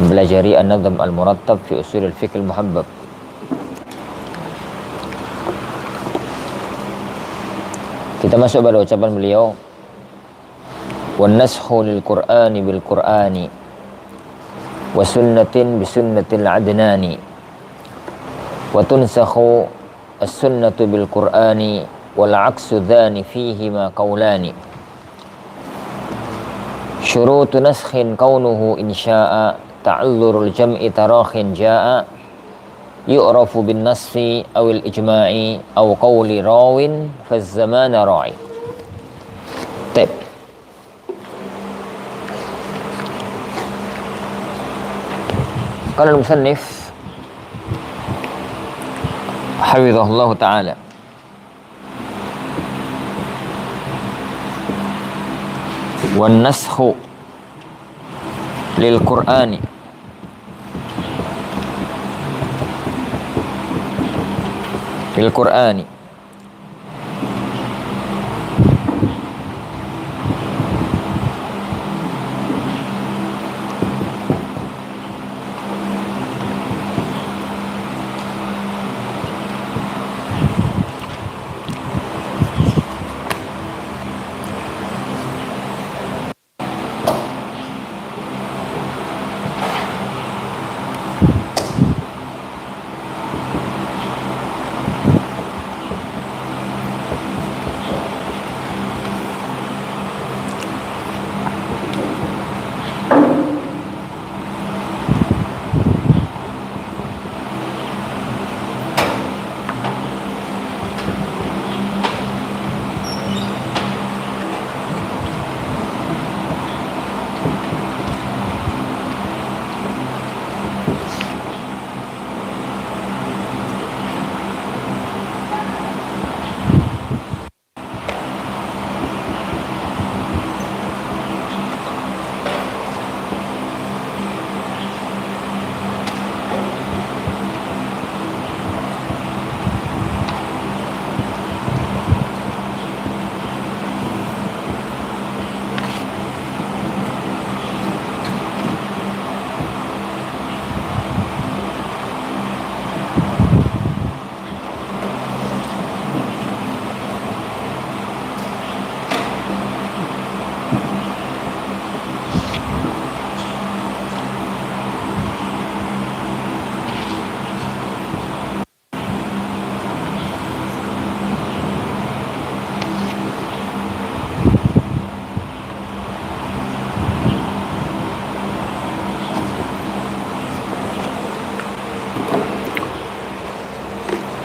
Mempelajari An-Nadhm Al-Murattab fi Usul Al-Fiqh Al-Muhabbab. Kita masuk pada ucapan beliau, wan naskhu lil Qur'ani bil Qur'ani wa sunnatin bi sunnatil adnani wa tunsakhu as-sunnatu bil Qur'ani wal 'aksu dhani fihi ma qawlani. Syurutu naskhin kaunuhu insya'a ta'allurul jam'i tarakhin ja'a yu'rafu bin nasfi awil ijma'i aw qawli rawin faz zamana ra'i. Tep. Qala al-musannif hafizahullah ta'ala, wan naskhu lil Qur'ani bil Qur'ani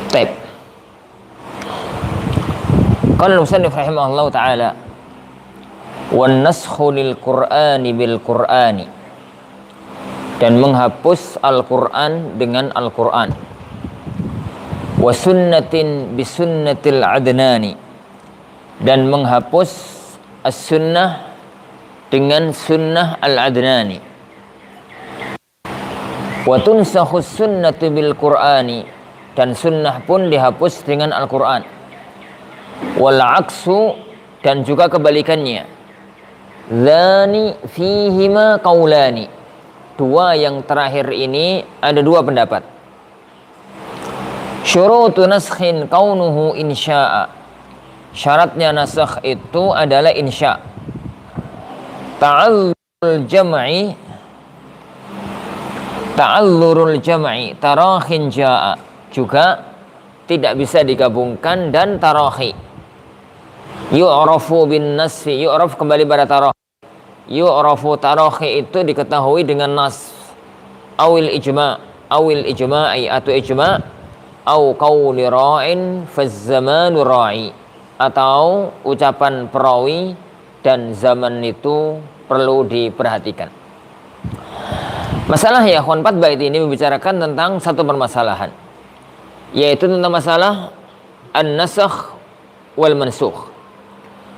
Taib. Qala al-musannif rahimahullah ta'ala, wan naskhu lil Qur'ani bil Qur'ani, dan menghapus Al-Qur'an dengan Al-Qur'an, wa sunnatin bi sunnatil adnani, dan menghapus as-sunnah dengan sunnah al-adnani, wa tunsakhu as-sunnatu bil Qur'ani, dan sunnah pun dihapus dengan Al-Quran, wal aksu, dan juga kebalikannya, dzani fihima qaulani, dua yang terakhir ini ada dua pendapat. Syurutu naskhin kaunuhu insya'a, syaratnya nasakh itu adalah insya'. Ta'allurul jam'i tarakhin ja'a, juga tidak bisa digabungkan dan tarahi. Yu'rafu bin nasfi, yu'raf kembali pada tarahi. Yu'rafu, tarahi itu diketahui dengan nas, awil ijma'i atau ijma', au qawli ra'in faz zamanu ra'i, atau ucapan perawi dan zaman itu perlu diperhatikan. Masalah ya ikhwan 4 bait ini membicarakan tentang satu permasalahan, yaitu tentang masalah an-nasakh wal mansukh.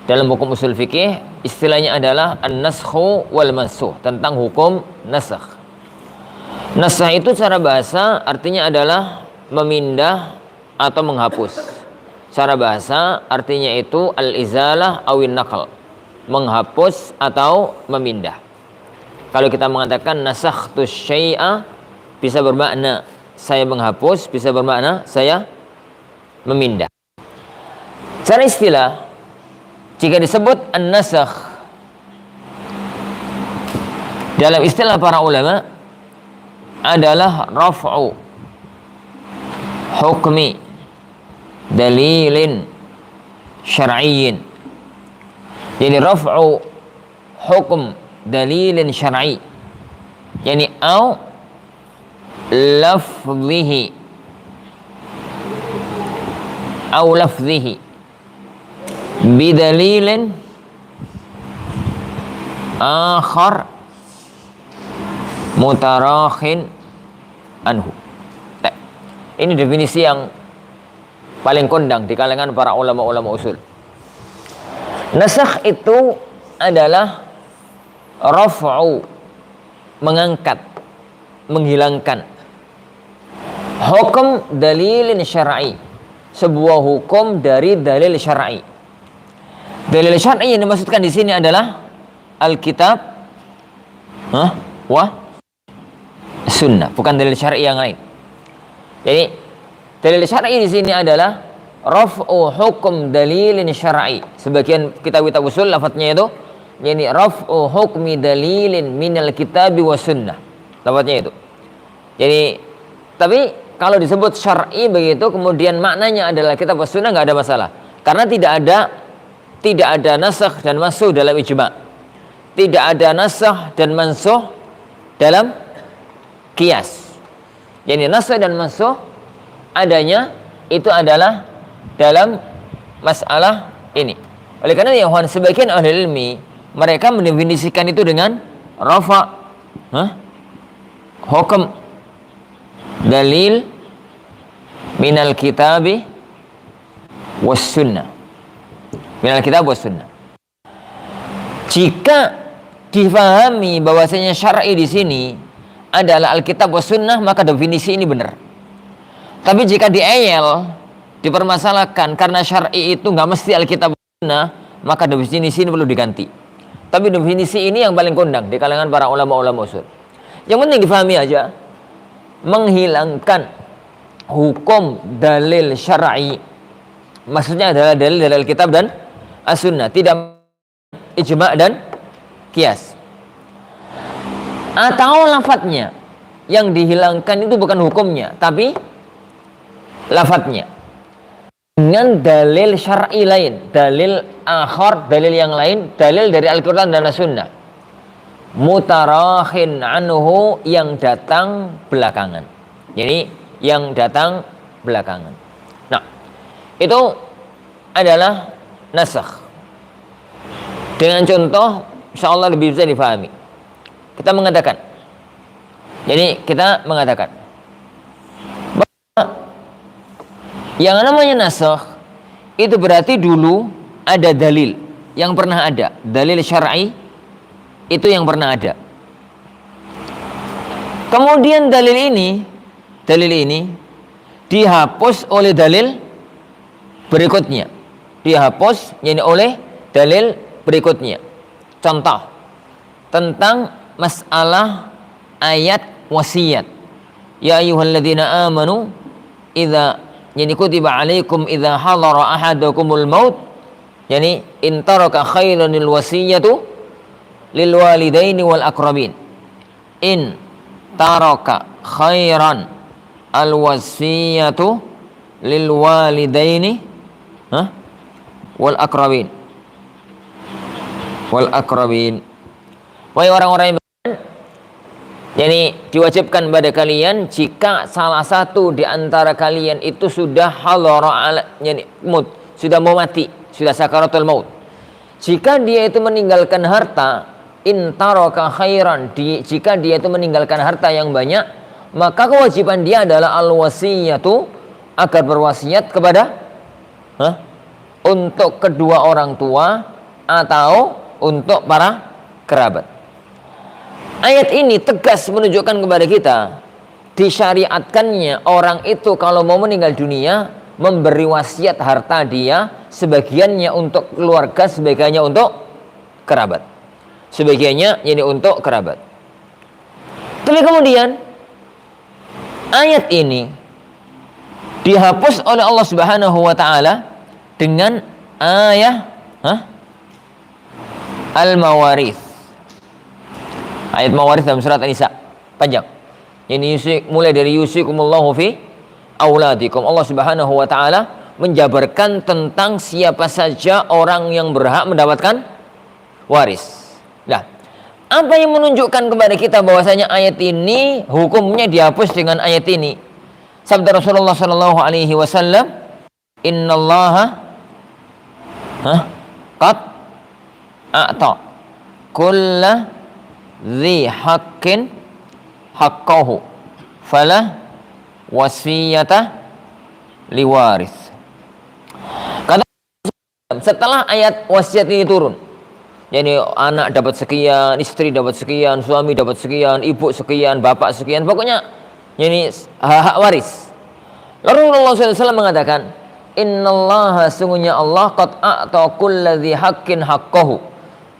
Dalam hukum usul fikih istilahnya adalah an-naskhu wal mansukh, tentang hukum nasakh. Nasakh itu secara bahasa artinya adalah memindah atau menghapus. Secara bahasa artinya itu al-izalah awin naql, menghapus atau memindah. Kalau kita mengatakan nasakhtu syai'a, bisa bermakna saya menghapus, bisa bermakna saya memindah. Secara istilah, jika disebut an-nasakh dalam istilah para ulama adalah raf'u hukmi dalilin syar'iyyin. Jadi raf'u hukum dalilin syar'i, yani au lafzihi au lafzihi bidalilin akhar mutarakhin anhu. Ini definisi yang paling kondang di kalangan para ulama-ulama usul. Nasakh itu adalah raf'u, mengangkat, menghilangkan hukum dalilin syar'i, sebuah hukum dari dalil syar'i. Dalil syar'i yang dimaksudkan di sini adalah Alkitab wa sunnah, bukan dalil syar'i yang lain. Jadi dalil syar'i di sini adalah raf'u hukum dalilin syar'i. Sebagian kitab-kitab usul lafadznya itu yani raf'u hukmi dalilin minal kitabi wa sunnah. Lafadznya itu. Jadi tapi kalau disebut syar'i begitu kemudian maknanya adalah kitab wa sunnah, nggak ada masalah. Karena tidak ada nasakh dan mansuh dalam ijma'. Tidak ada nasakh dan mansuh dalam qiyas. Yani nasakh dan mansuh adanya itu adalah dalam masalah ini. Oleh karena ya, sebagian ahli ilmi mereka mendefinisikan itu dengan rafa hukum dalil minal kitabi was sunnah. Minal kitab was sunnah. Jika difahami bahwasanya syar'i di sini adalah Alkitab was sunnah, maka definisi ini benar. Tapi jika dieyel, dipermasalahkan karena syar'i itu nggak mesti Alkitab was sunnah, maka definisi ini perlu diganti. Tapi definisi ini yang paling kondang di kalangan para ulama-ulama usul. Yang penting difahami aja, menghilangkan hukum dalil syar'i, maksudnya adalah dalil dari Alkitab dan As-Sunnah, tidak ijma' dan qiyas. Atau lafadznya yang dihilangkan itu bukan hukumnya, tapi lafadznya dengan dalil syar'i lain, dalil akhar, dalil yang lain, dalil dari Al-Quran dan As-Sunnah, mutarakhin anhu, yang datang belakangan. Jadi yang datang belakangan. Nah, itu adalah nasakh. Dengan contoh insyaallah lebih bisa difahami. Kita mengatakan bahwa yang namanya nasakh itu berarti dulu ada dalil yang pernah ada, dalil syar'i itu yang pernah ada. Kemudian dalil ini dihapus oleh dalil berikutnya. Dihapus yani oleh dalil berikutnya. Contoh tentang masalah ayat wasiat. Ya ayyuhalladzina amanu idza yani kutiba alaikum idza hadara ahadakumul maut yani in taraka khairanil wasiyatu lil walidaini wal aqrabin. In taraka khairan al wasiyatu lil walidaini wal aqrabin. Wahai orang-orang yang beriman, yani diwajibkan pada kalian jika salah satu di antara kalian itu sudah yani sudah mau mati, sudah sakaratul maut. Jika dia itu meninggalkan harta, intaraka khairan, jika dia itu meninggalkan harta yang banyak, maka kewajiban dia adalah al-wasiyatu, agar berwasiat kepada untuk kedua orang tua atau untuk para kerabat. Ayat ini tegas menunjukkan kepada kita disyariatkannya orang itu kalau mau meninggal dunia memberi wasiat harta dia, sebagiannya untuk keluarga, sebagiannya untuk kerabat. Sebagiannya ini untuk kerabat. Tapi kemudian ayat ini dihapus oleh Allah Subhanahu wa taala dengan ayat Al-Mawarith. Ayat Mawarith dalam surat An-Nisa panjang. Ini mulai dari yusikumullahu fi auladikum. Allah Subhanahu wa taala menjabarkan tentang siapa saja orang yang berhak mendapatkan waris. Nah, apa yang menunjukkan kepada kita bahwasanya ayat ini hukumnya dihapus dengan ayat ini? Sabda Rasulullah sallallahu alaihi wasallam, "Innallaha qad a'ta kulla dzi haqqin haqqahu fala wasiyata liwaris." Kata setelah ayat wasiat ini turun, jadi anak dapat sekian, istri dapat sekian, suami dapat sekian, ibu sekian, bapak sekian, pokoknya ini hak waris. Lalu Rasulullah SAW mengatakan, Innallaha sungguhnya Allah qad a'ta kulladzi haqqin haqqahu,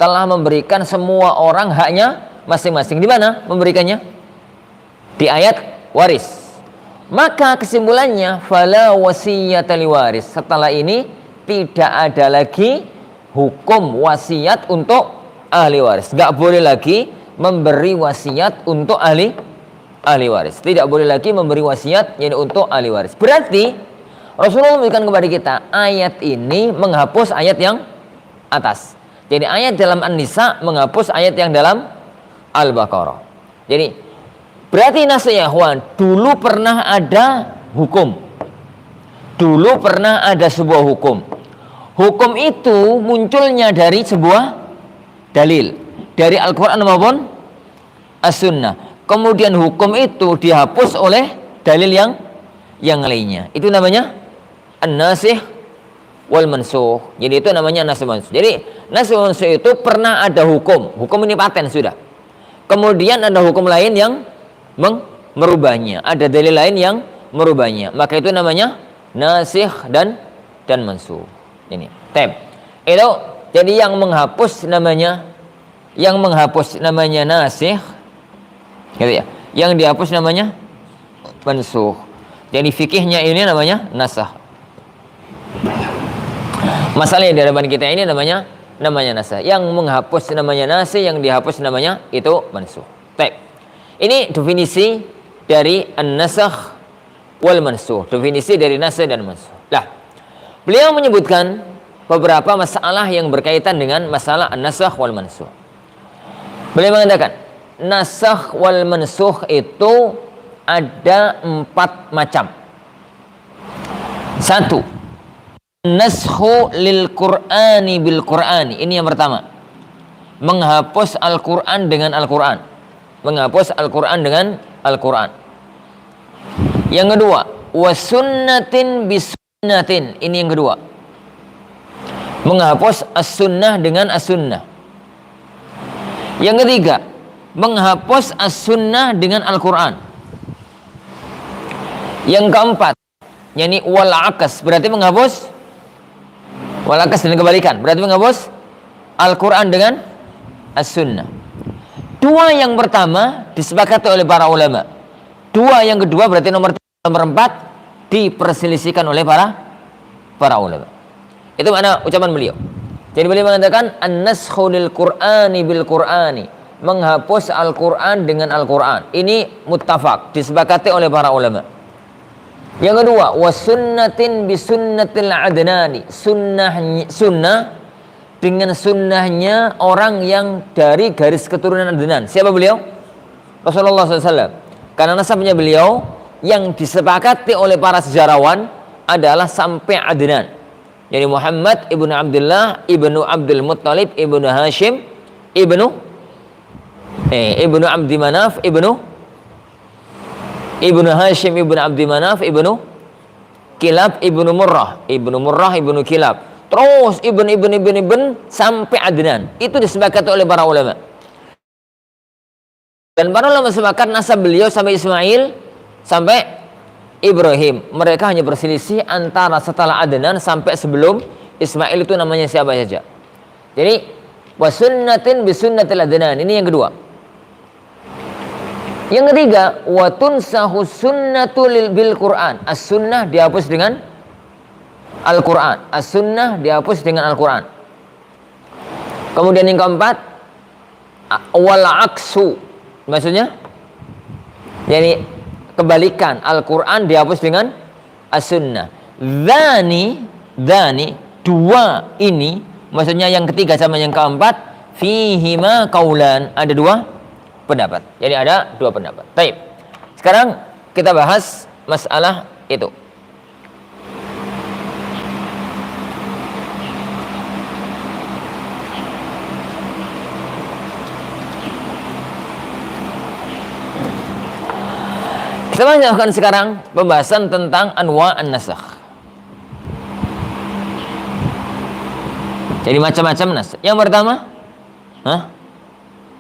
telah memberikan semua orang haknya masing-masing. Di mana memberikannya? Di ayat waris. Maka kesimpulannya fala wasiyata liwaris. Setelah ini tidak ada lagi hukum wasiat untuk ahli waris. Gak boleh lagi memberi wasiat untuk ahli waris. Tidak boleh lagi memberi wasiat yani untuk ahli waris. Berarti Rasulullah memberikan kepada kita ayat ini menghapus ayat yang atas. Jadi ayat dalam An-Nisa menghapus ayat yang dalam Al-Baqarah. Jadi berarti nasihawan dulu pernah ada hukum. Dulu pernah ada sebuah hukum. Hukum itu munculnya dari sebuah dalil, dari Al-Quran maupun As-Sunnah. Kemudian hukum itu dihapus oleh dalil yang lainnya. Itu namanya An-Nasikh wal Mansukh. Jadi itu namanya Nasikh wal Mansukh. Jadi Nasikh wal Mansukh itu pernah ada hukum. Hukum ini paten sudah. Kemudian ada hukum lain yang merubahnya. Ada dalil lain yang merubahnya. Maka itu namanya Nasikh dan Mansukh. Ini tab itu jadi yang menghapus namanya nasikh gitu ya, yang dihapus namanya mansukh. Jadi fikihnya ini namanya nasakh. Masalah yang di hadapan kita ini namanya nasakh. Yang menghapus namanya nasikh, yang dihapus namanya itu mansukh. Tab ini definisi dari an-nasakh wal mansukh, definisi dari nasikh dan mansukh. Lah, beliau menyebutkan beberapa masalah yang berkaitan dengan masalah an-nasakh wal mansukh. Beliau mengatakan, nasakh wal mansukh itu ada 4 macam. 1. Naskhu lil Qur'ani bil Qur'ani. Ini yang pertama. Menghapus Al-Qur'an dengan Al-Qur'an. Menghapus Al-Qur'an dengan Al-Qur'an. Yang kedua, wasunnatin bis sunnatin. Ini yang kedua. Menghapus as-sunnah dengan as-sunnah. Yang ketiga, menghapus as-sunnah dengan Al-Quran. Yang keempat, yakni wal akas, berarti menghapus wal akas dan kebalikan, berarti menghapus Al-Quran dengan as-sunnah. 2 yang pertama disepakati oleh para ulama. 2 yang kedua berarti nomor 4 diperselisihkan oleh para ulama. Itu mana ucapan beliau. Jadi beliau mengatakan an-naskhu lil Qur'ani bil Qur'ani, menghapus Al-Qur'an dengan Al-Qur'an. Ini muttafaq, disepakati oleh para ulama. Yang kedua, wasunnatin bi sunnatil adnani, sunnah dengan sunnahnya orang yang dari garis keturunan Adnan. Siapa beliau? Rasulullah SAW. Karena nasabnya beliau yang disepakati oleh para sejarawan adalah sampai Adnan. Jadi Muhammad ibnu Abdullah ibnu Abdul Muttalib ibnu Hashim ibnu Abdi Manaf ibnu Hashim ibnu Abdi Manaf ibnu Kilab ibnu Murrah ibnu Kilab, terus ibn sampai Adnan. Itu disepakati oleh para ulama. Dan para ulama sepakat nasab beliau sampai Ismail sampai Ibrahim. Mereka hanya berselisih antara setelah Adnan sampai sebelum Ismail itu namanya siapa saja. Jadi wasunnatin bisunnatil Adnan, ini yang kedua. Yang ketiga, wa tunsahu sunnatu bil Qur'an. As-sunnah dihapus dengan Al-Qur'an. As-sunnah dihapus dengan Al-Qur'an. Kemudian yang keempat, wal aksu. Maksudnya yani kebalikan, Al-Qur'an dihapus dengan As-sunnah. Dzani dua ini, maksudnya yang ketiga sama yang keempat, fihima qaulan, ada dua pendapat. Jadi ada dua pendapat. Baik. Sekarang kita bahas masalah itu. Kita lanjutkan sekarang pembahasan tentang anwa an-nasakh. Jadi macam-macam nas. Yang pertama,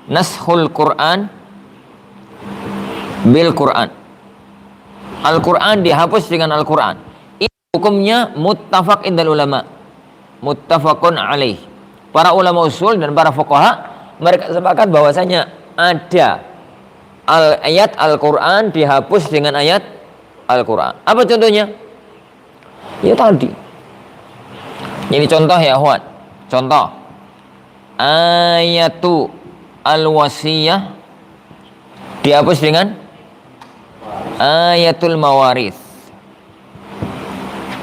naskhul Quran bil Quran. Al-Quran dihapus dengan Al-Quran. Ini hukumnya muttafaq indal ulama, muttafaqun alaih. Para ulama usul dan para fuqaha mereka sepakat bahwasanya ada ayat Al-Quran dihapus dengan ayat Al-Quran. Apa contohnya? Ya tadi. Jadi contoh ya, Ahwat. Contoh. Ayatu al-wasiyah dihapus dengan ayatul mawaris.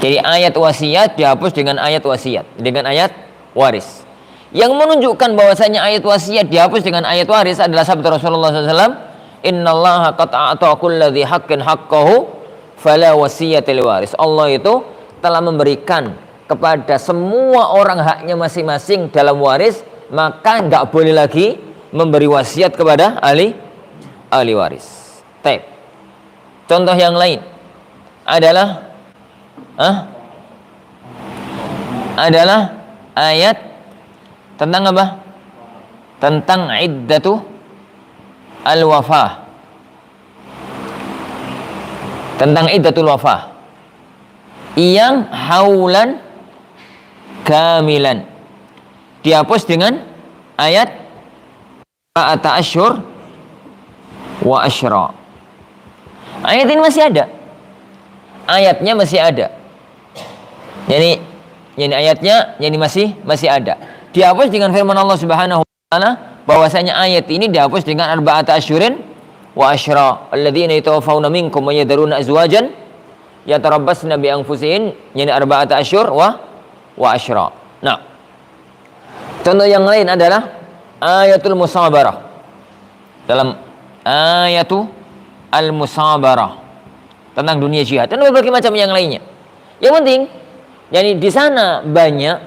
Jadi ayat wasiat dihapus dengan ayat wasiat, dengan ayat waris. Yang menunjukkan bahwasanya ayat wasiat dihapus dengan ayat waris adalah sabda Rasulullah SAW, innallaha qad a'ta kulli dzi haqqin haqqahu fala wasiyata liwaris. Allah itu telah memberikan kepada semua orang haknya masing-masing dalam waris, maka nggak boleh lagi memberi wasiat kepada ahli waris. Baik. Contoh yang lain adalah ayat tentang apa? Tentang iddatu al-wafah. Tentang iddatul wafah. Yang haulan kamilan dihapus dengan ayat fa'ata asyhur wa asyra. Ayat ini masih ada. Ayatnya masih ada. Jadi ayatnya masih ada. Dihapus dengan firman Allah Subhanahu wa taala bahwasanya ayat ini dihapus dengan arba'ata asyhurin wa asyra. Alladzina yatawaffawna minkum wa yadharuna azwajan yatarabbasna bi anfusihin, yani arba'ata asyhur wa asyra. Nah, contoh yang lain adalah ayatul musabarah. Dalam ayatu al-musabarah tentang dunia jihad dan berbagai macam yang lainnya. Yang penting, yani di sana banyak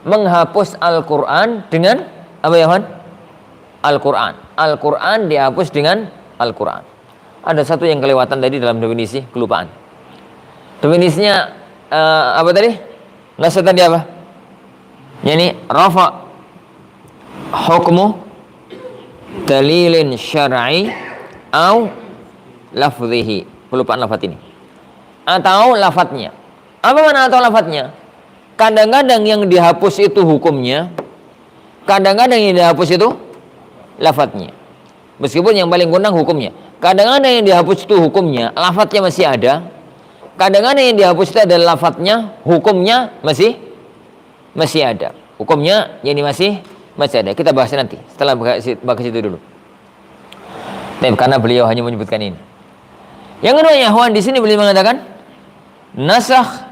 menghapus Al-Qur'an dengan apa ya, Wan? Al-Qur'an. Al-Qur'an dihapus dengan Al-Qur'an. Ada satu yang kelewatan tadi dalam definisi, kelupaan. Definisinya apa tadi? Nasa tadi apa? Yani rafa hukmu dalilin syar'i au lafzihi. Kelupaan lafaz ini. Atau lafadznya. Apa mana atau lafadznya? Kadang-kadang yang dihapus itu hukumnya, kadang-kadang yang dihapus itu lafadznya. Meskipun yang paling gondang hukumnya. Kadang-kadang yang dihapus itu hukumnya, lafadznya masih ada. Kadang-kadang yang dihapus itu adalah lafadznya, hukumnya masih ada. Hukumnya ini masih ada. Kita bahas nanti setelah bahas itu dulu. Tapi karena beliau hanya menyebutkan ini. Yang kedua ya, Wan, di sini beliau mengatakan nasakh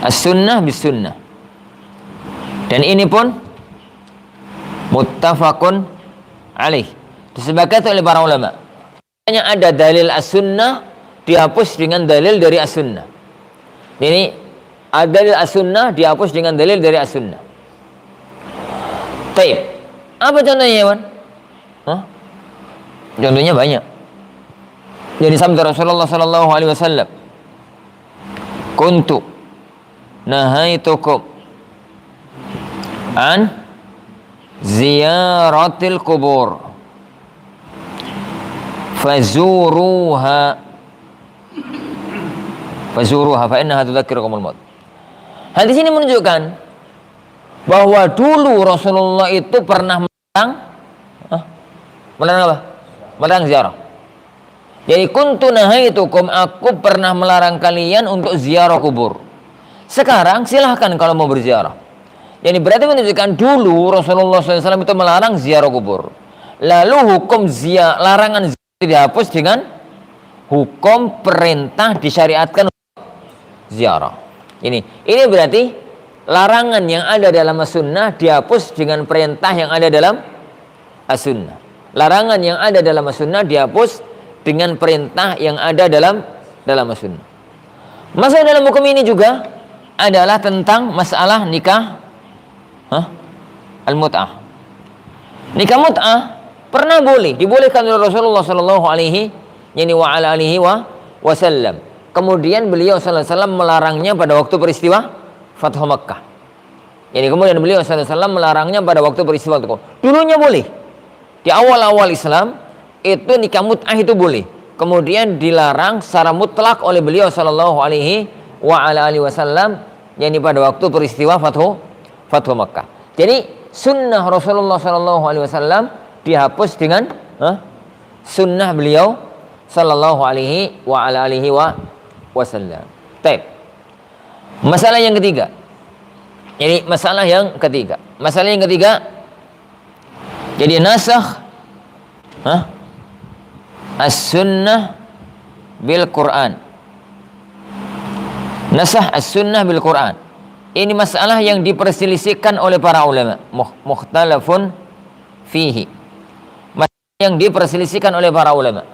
as-sunnah bis-sunnah. Dan ini pun muttafaqun alaih. Disepakati oleh para ulama. Hanya ada dalil as-sunnah dihapus dengan dalil dari as-sunnah. Ini ada dalil as-sunnah dihapus dengan dalil dari as-sunnah. Baik. Apa contohnya, Wan? Contohnya banyak. Jadi sabda Rasulullah sallallahu alaihi wasallam, kuntu nahaitukum an ziyaratil kubur fazuruha fa innaha tudzakirukumul maut. Hadis ini menunjukkan bahwa dulu Rasulullah itu pernah melarang Melarang apa? Melarang ziarah. Jadi kuntu nahaitukum, aku pernah melarang kalian untuk ziarah kubur. Sekarang silahkan kalau mau berziarah. Jadi berarti menunjukkan dulu Rasulullah SAW itu melarang ziarah kubur. Lalu hukum larangan ziarah dihapus dengan hukum perintah disyariatkan ziarah. Ini berarti larangan yang ada dalam as-sunnah dihapus dengan perintah yang ada dalam as-sunnah. Larangan yang ada dalam as-sunnah dihapus dengan perintah yang ada dalam as-sunnah. Masalah dalam hukum ini juga adalah tentang masalah nikah al-mut'ah. Nikah mut'ah pernah dibolehkan oleh Rasulullah sallallahu alaihi wasallam. Kemudian beliau sallallahu alaihi wasallam melarangnya pada waktu peristiwa Fathu Makkah. Kemudian beliau sallallahu alaihi wasallam melarangnya pada waktu peristiwa itu. Dulunya boleh. Di awal-awal Islam itu nikah mut'ah itu boleh. Kemudian dilarang secara mutlak oleh beliau sallallahu alaihi wasallam pada waktu peristiwa Fathu Makkah. Jadi sunnah Rasulullah sallallahu alaihi wasallam dihapus dengan sunnah beliau sallallahu alaihi wasallam. Baik. Masalah yang ketiga. Masalah yang ketiga. Jadi nasakh as-sunnah bil Quran. Nasakh as-sunnah bil Quran. Ini masalah yang diperselisihkan oleh para ulama. Mukhtalafun fihi. Masalah yang diperselisihkan oleh para ulama.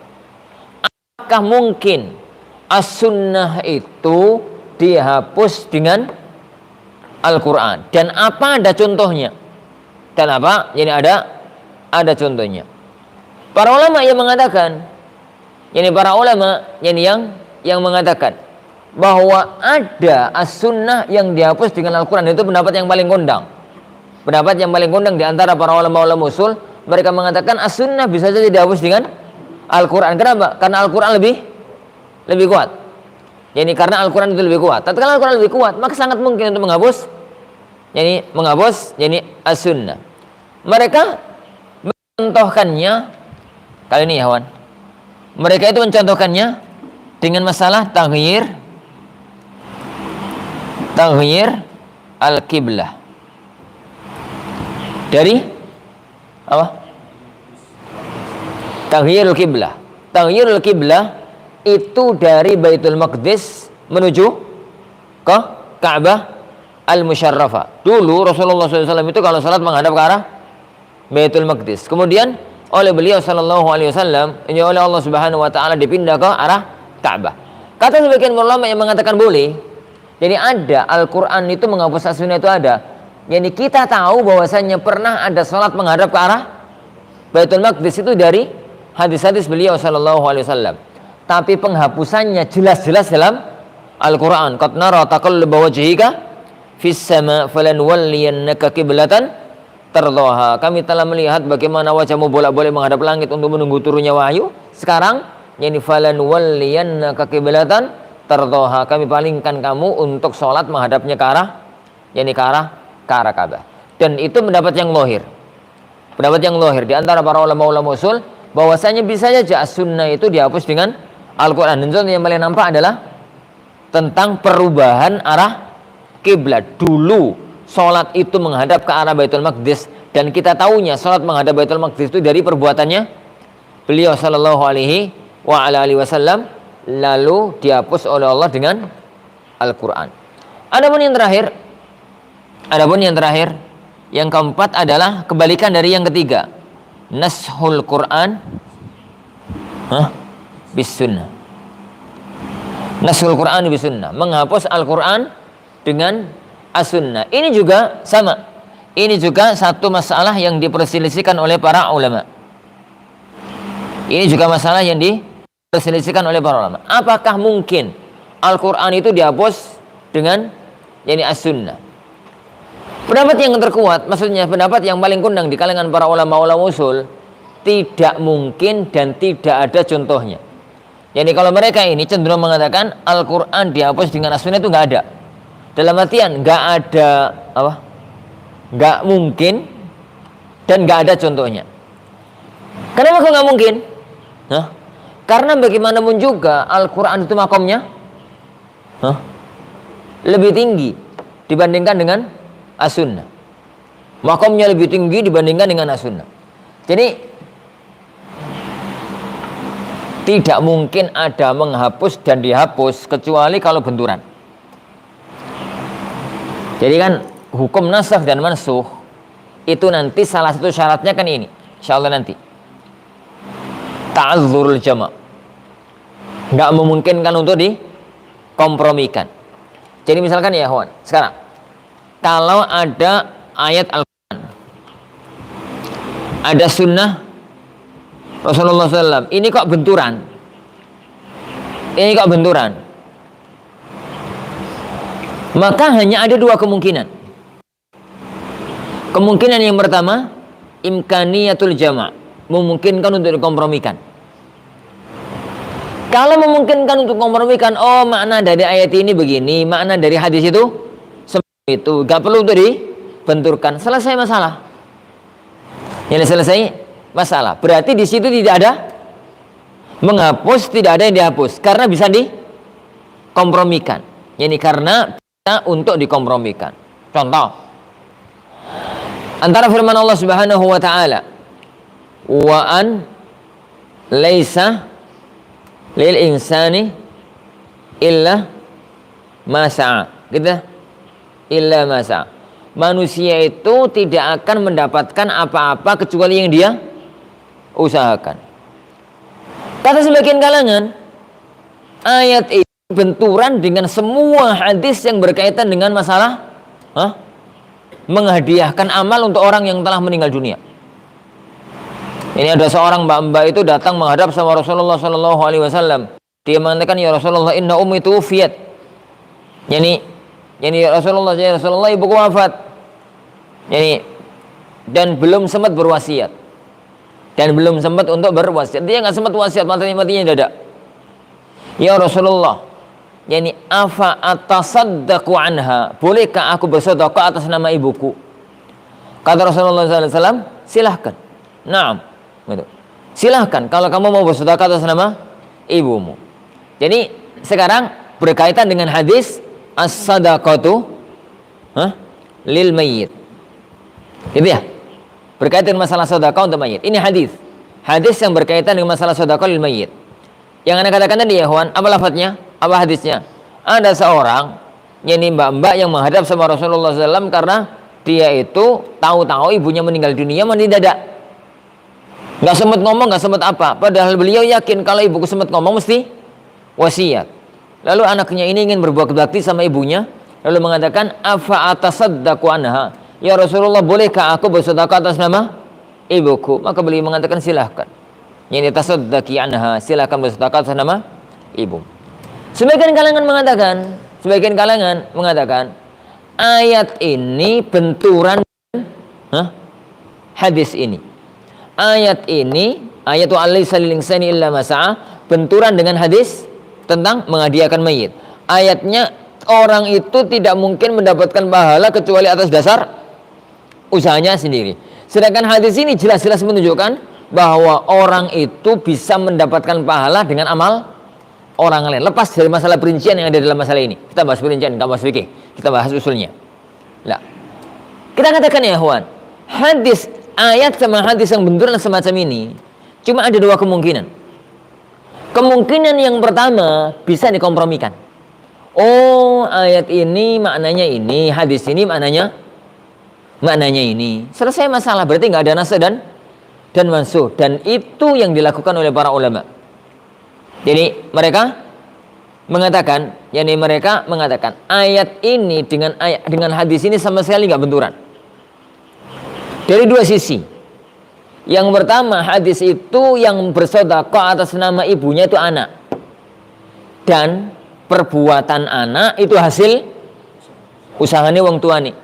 Apakah mungkin as-sunnah itu dihapus dengan Al-Quran? Dan apa ada contohnya? Dan apa? Jadi ada contohnya. Para ulama yang mengatakan, yang mengatakan bahwa ada as-sunnah yang dihapus dengan Al-Quran, itu pendapat yang paling kondang. Pendapat yang paling kondang di antara para ulama usul, mereka mengatakan as-sunnah bisa saja dihapus dengan Al-Quran. Kenapa? Karena Al-Quran lebih kuat. Karena Al-Quran itu lebih kuat. Tatkala Al-Quran lebih kuat, maka sangat mungkin untuk menghapus as-sunnah. Mereka mencontohkannya kali ini ya, Wan. Mereka itu mencontohkannya dengan masalah taghyir al-qiblah. Dari apa? Taghyirul qiblah. Taghyirul qiblah itu dari Baitul Maqdis menuju ke Ka'bah al-Musyarrafah. Dulu Rasulullah SAW itu kalau salat menghadap ke arah Baitul Maqdis. Kemudian oleh beliau sallallahu alaihi wasallam, oleh Allah Subhanahu wa taala dipindah ke arah Ka'bah. Kata sebagian ulama yang mengatakan boleh. Jadi ada Al-Qur'an itu menghapus as-sunnah itu ada. Jadi kita tahu bahwasanya pernah ada salat menghadap ke arah Baitul Maqdis itu dari hadis-hadis beliau sallallahu alaihi wasallam. Tapi penghapusannya jelas-jelas dalam Al-Qur'an. Qad nara taqalluba wajhika fis sama' falanwalliyannaka qiblatan tardhaha. Kami telah melihat bagaimana wajahmu bolak-balik menghadap langit untuk menunggu turunnya wahyu. Sekarang falan walliyannaka qiblatan tardhaha. Kami palingkan kamu untuk sholat menghadapnya ke arah Ka'bah. Dan itu pendapat yang lahir. Pendapat yang lahir di antara para ulama usul bahwasanya bisa saja as-sunnah itu dihapus dengan Al-Qur'an. Dan contoh yang paling nampak adalah tentang perubahan arah kiblat. Dulu sholat itu menghadap ke arah Baitul Maqdis, dan kita tahunya sholat menghadap Baitul Maqdis itu dari perbuatannya beliau sallallahu alaihi wasallam, lalu dihapus oleh Allah dengan Al-Quran. Adapun yang terakhir, yang keempat adalah kebalikan dari yang ketiga, nashul Quran bis sunnah. Nashul Quran bis sunnah, menghapus Al-Quran dengan as-sunnah. Ini juga sama. Ini juga satu masalah yang diperselisihkan oleh para ulama. Ini juga masalah yang diperselisihkan oleh para ulama. Apakah mungkin Al-Quran itu dihapus dengan as-sunnah? Pendapat yang terkuat, maksudnya pendapat yang paling kondang di kalangan para ulama usul, tidak mungkin dan tidak ada contohnya. Jadi kalau mereka ini cenderung mengatakan Al-Quran dihapus dengan as-sunnah, itu nggak ada. Dalam artian nggak ada nggak mungkin dan nggak ada contohnya. Kenapa kok nggak mungkin? Hah? Karena bagaimanapun juga Al-Quran itu makomnya lebih tinggi dibandingkan dengan As-Sunnah. Makomnya lebih tinggi dibandingkan dengan As-Sunnah. Jadi tidak mungkin ada menghapus dan dihapus kecuali kalau benturan. Jadi kan hukum nasakh dan mansukh itu nanti salah satu syaratnya kan ini, insyaallah nanti ta'azzurul jama', nggak memungkinkan untuk dikompromikan. Jadi misalkan ya kawan, sekarang kalau ada ayat Al-Quran, ada sunnah Rasulullah SAW, ini kok benturan, maka hanya ada dua kemungkinan. Kemungkinan yang pertama, imkaniyatul jama', memungkinkan untuk dikompromikan. Kalau memungkinkan untuk kompromikan, oh makna dari ayat ini begini, makna dari hadis itu seperti itu, gak perlu untuk dibenturkan, selesai masalah. Yang selesai masalah. Berarti di situ tidak ada menghapus, tidak ada yang dihapus, karena bisa dikompromikan. Yani karena bisa untuk dikompromikan. Contoh, antara firman Allah Subhanahu wa taala, wa an laisa lil insani illa ma sa'a. Gitu? Illa ma sa'a. Manusia itu tidak akan mendapatkan apa-apa kecuali yang dia usahakan. Kata sebagian kalangan, ayat ini benturan dengan semua hadis yang berkaitan dengan masalah menghadiahkan amal untuk orang yang telah meninggal dunia. Ini ada seorang mbak-mbak itu datang menghadap sama Rasulullah SAW. Dia mengatakan, ya Rasulullah, inna ummi tuwfiyat. Yani ya Rasulullah, ibuku wafat. Yani dan belum sempat berwasiat. Dan belum sempat untuk berwasiat. Dia nggak sempat wasiat, matinya dadak. Ya Rasulullah, yani afa atasaddaqu anha, bolehkah aku bersedekah atas nama ibuku? Kata Rasulullah SAW, silahkan. Naam, gitu. Silahkan kalau kamu mau bersedekah atas nama ibumu. Jadi sekarang berkaitan dengan hadis as-sadaqatu lil mayyit. Gitu ya? Berkaitan dengan masalah sedekah untuk mayit. Ini hadis yang berkaitan dengan masalah sedekah lil mayyit. Yang Anda katakan tadi ya, Ikhwan, apa lafadznya? Apa hadisnya? Ada seorang, yakni mbak-mbak yang menghadap sama Rasulullah SAW karena dia itu tahu-tahu ibunya meninggal dunia mati dadak. Nggak sempat ngomong, nggak sempat apa. Padahal beliau yakin kalau ibuku sempat ngomong mesti wasiat. Lalu anaknya ini ingin berbuat bakti sama ibunya, lalu mengatakan, afa atasaddaqu anha. Ya Rasulullah, bolehkah aku bersedekah atas nama ibuku? Maka beliau mengatakan, silahkan. Yang tasaddaqi anha, silahkan bersedekah atas nama ibu. Sebagian kalangan mengatakan ayat ini benturan hadis ini. Ayat ini, ayatu alaisa lil insani illa ma sa'a, benturan dengan hadis tentang menghadiahkan mayit. Ayatnya, orang itu tidak mungkin mendapatkan pahala kecuali atas dasar usahanya sendiri. Sedangkan hadis ini jelas-jelas menunjukkan bahwa orang itu bisa mendapatkan pahala dengan amal orang lain. Lepas dari masalah perincian yang ada dalam masalah ini. Kita bahas perincian, kita bahas fikih, kita bahas usulnya. Nah, kita katakan ya Ikhwan, hadis ayat sama hadis yang benturan semacam ini cuma ada dua kemungkinan. Kemungkinan yang pertama bisa dikompromikan. Oh, ayat ini maknanya ini, hadis ini maknanya ini. Selesai masalah, berarti nggak ada nasakh dan mansukh. Dan itu yang dilakukan oleh para ulama. Jadi mereka mengatakan ayat ini dengan hadis ini sama sekali nggak benturan. Dari dua sisi. Yang pertama, hadis itu yang bersedekah atas nama ibunya itu anak. Dan perbuatan anak itu hasil usahanya wong tuane.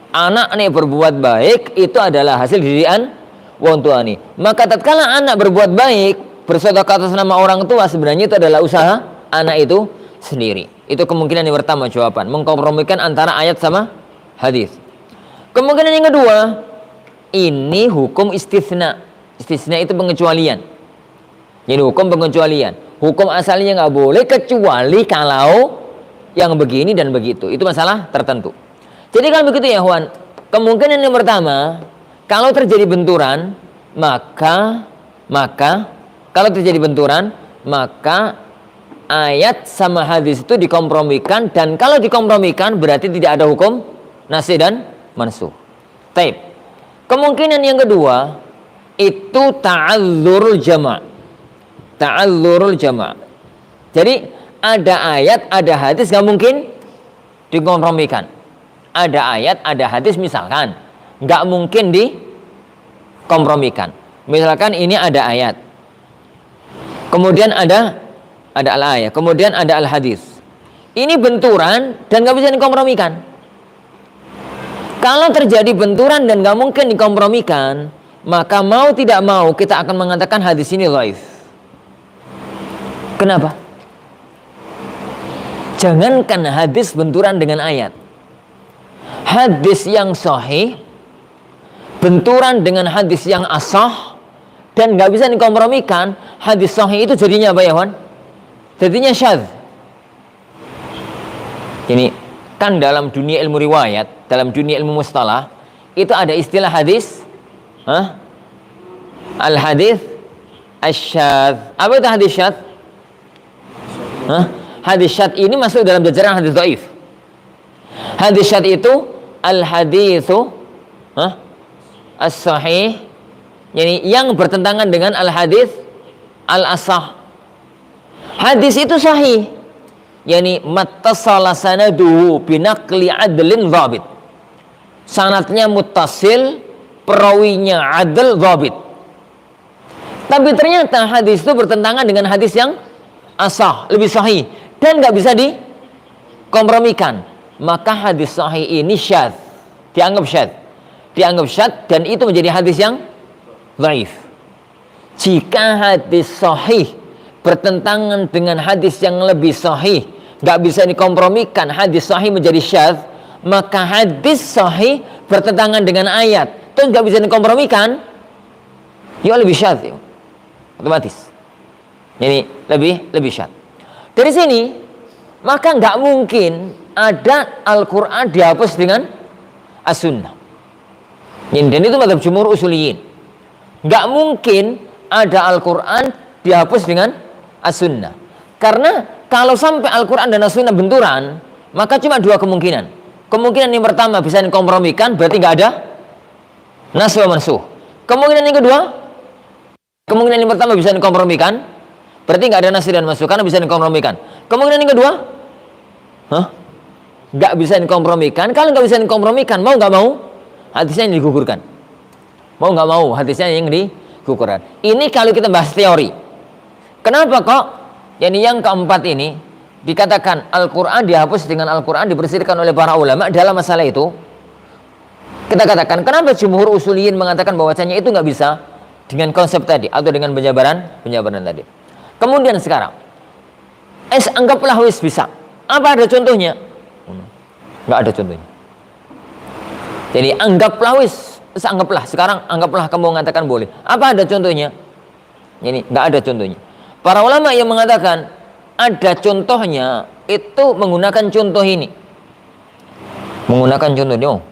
Anak nih berbuat baik itu adalah hasil didikan wong tuane. Maka tatkala anak berbuat baik, bersedekah atas nama orang tua, sebenarnya itu adalah usaha anak itu sendiri. Itu kemungkinan yang pertama, jawaban mengkompromikan antara ayat sama hadis. Kemungkinan yang kedua, ini hukum istitsna. Istisna itu pengecualian. Jadi hukum pengecualian. Hukum asalnya nggak boleh kecuali kalau yang begini dan begitu. Itu masalah tertentu. Jadi kalau begitu ya Juan, kemungkinan yang pertama, kalau terjadi benturan, maka kalau terjadi benturan, maka ayat sama hadis itu dikompromikan, dan kalau dikompromikan berarti tidak ada hukum nasikh dan mansukh. Taib. Kemungkinan yang kedua itu ta'adzurul jama'. Ta'adzurul jama'. Jadi ada ayat, ada hadis nggak mungkin dikompromikan. Ada ayat, ada hadis misalkan nggak mungkin dikompromikan. Misalkan ini ada ayat, kemudian ada al-ayat, kemudian ada al-hadis. Ini benturan dan nggak bisa dikompromikan. Kalau terjadi benturan dan nggak mungkin dikompromikan, maka mau tidak mau kita akan mengatakan hadis ini dhaif. Kenapa? Jangankan hadis benturan dengan ayat, hadis yang sahih benturan dengan hadis yang asah dan nggak bisa dikompromikan, hadis sahih itu jadinya apa ya Wan? Jadinya syadz. Ini kan dalam dunia ilmu riwayat, dalam dunia ilmu mustalah itu ada istilah hadis al-hadis asyadz. Apa itu hadis syadz? Hadis syadz ini masuk dalam jajaran hadis dhaif. Hadis syadz itu al-haditsu as-sahih, yani yang bertentangan dengan al-hadis al-asah. Hadis itu sahih, yani mattasala sanaduhu binaqli adlin dhabit. Sanadnya muttasil, perawinya adl dhabit. Tapi ternyata hadis itu bertentangan dengan hadis yang asah, lebih sahih, dan nggak bisa dikompromikan. Maka hadis sahih ini syadz, dianggap syadz, dan itu menjadi hadis yang dhaif. Jika hadis sahih bertentangan dengan hadis yang lebih sahih, nggak bisa dikompromikan, hadis sahih menjadi syadz, maka hadis sahih bertentangan dengan ayat, terus nggak bisa dikompromikan, ya lebih syadz, ya. Otomatis. Jadi lebih syadz. Dari sini maka nggak mungkin ada Al-Quran dihapus dengan As-Sunnah. Dan itu mazhab jumhur usuliyin. Nggak mungkin ada Al-Quran dihapus dengan As-Sunnah. Karena kalau sampai Al-Quran dan As-Sunnah benturan, maka cuma dua kemungkinan. Kemungkinan yang pertama bisa dikompromikan, berarti nggak ada nasikh wa mansukh. Kemungkinan yang kedua, kemungkinan yang pertama bisa dikompromikan, berarti nggak ada nasikh dan mansukh karena bisa dikompromikan. Kemungkinan yang kedua, nggak bisa dikompromikan. Kalau nggak bisa dikompromikan, mau nggak mau hadisnya yang digugurkan. Mau nggak mau hadisnya yang digugurkan. Ini kalau kita bahas teori. Kenapa kok yang keempat ini dikatakan Al-Quran dihapus dengan Al-Quran dibersihkan oleh para ulama dalam masalah itu? Kita katakan kenapa jumhur usuliyin mengatakan bahwasanya itu nggak bisa dengan konsep tadi atau dengan penjabaran tadi. Kemudian sekarang anggaplah wis bisa. Apa ada contohnya? Nggak ada contohnya. Jadi anggaplah sekarang anggaplah kamu mengatakan boleh. Apa ada contohnya? Ini nggak ada contohnya. Para ulama yang mengatakan ada contohnya itu menggunakan contoh ini. Menggunakan contoh ini. Oh.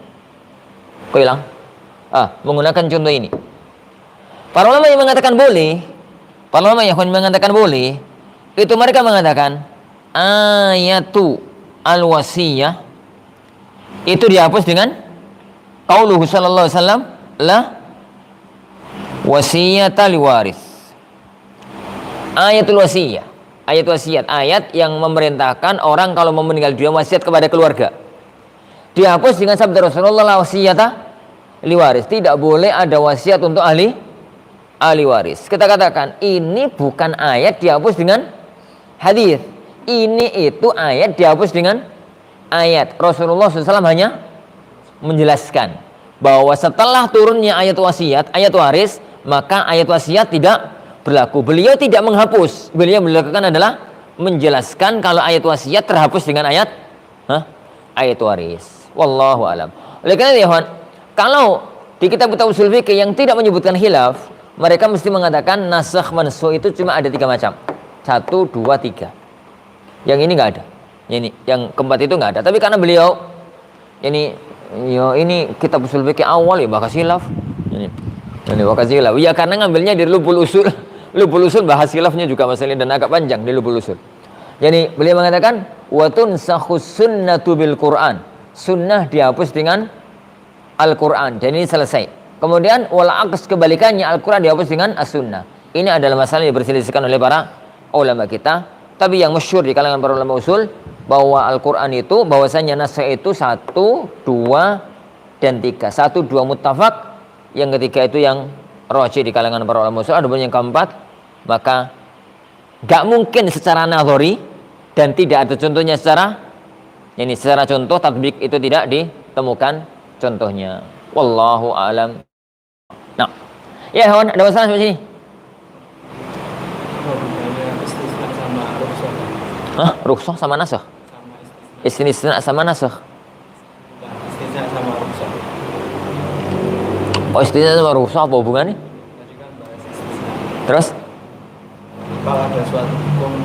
Kok hilang? Menggunakan contoh ini. Para ulama yang mengatakan boleh, itu mereka mengatakan ayatu al-wasiyah itu dihapus dengan qauluhu sallallahu alaihi wasallam la wasiyata liwaris. Ayatul wasiyah, ayat wasiat, ayat yang memerintahkan orang kalau mau meninggal dunia wasiat kepada keluarga. Dihapus dengan sabda Rasulullah la wasiyata liwaris. Tidak boleh ada wasiat untuk ahli waris. Kita katakan ini bukan ayat dihapus dengan hadis. Ini itu ayat dihapus dengan ayat. Rasulullah SAW hanya menjelaskan bahwa setelah turunnya ayat wasiat, ayat waris, maka ayat wasiat tidak berlaku. Beliau tidak menghapus. Beliau melakukan adalah menjelaskan kalau ayat wasiat terhapus dengan ayat waris. Wallahu alam. Oleh karena itu, kalau di kitab usul fikih yang tidak menyebutkan khilaf, mereka mesti mengatakan nasakh mansukh itu cuma ada 3 macam. 1, 2, 3. Yang ini nggak ada. Yang keempat itu nggak ada. Tapi karena beliau ini kitab usul fikih awal ya bahas khilaf. Ini bahas khilaf. Ya karena ngambilnya dari lubul usul. Lubul usul bahas khilafnya juga masalahnya dan agak panjang di lubul usul. Jadi beliau mengatakan wa tunsakhus sunnatu bil Qur'an. Sunnah dihapus dengan Al-Qur'an. Dan ini selesai. Kemudian wal aqs kebalikannya Al-Qur'an dihapus dengan as-sunnah. Ini adalah masalah yang berselisihkan oleh para ulama kita. Tapi yang masyhur di kalangan para ulama usul bahwa Al-Qur'an itu bahwasanya nasakh itu 1, 2 dan 3. 1, 2 muttafaq, yang ketiga itu yang rajih di kalangan para ulama usul. Adapun yang keempat maka gak mungkin secara nadhari dan tidak ada contohnya secara contoh tatbik itu tidak ditemukan contohnya. Wallahu alam. Nah, ya kawan, ada masalah di sini? Hah? Rukhsah sama nasakh? Istisna sama nasakh? Istisna sama rukhsah. Oh, istisna sama rukhsah apa hubungannya? Terus? Kalau ada suatu hukum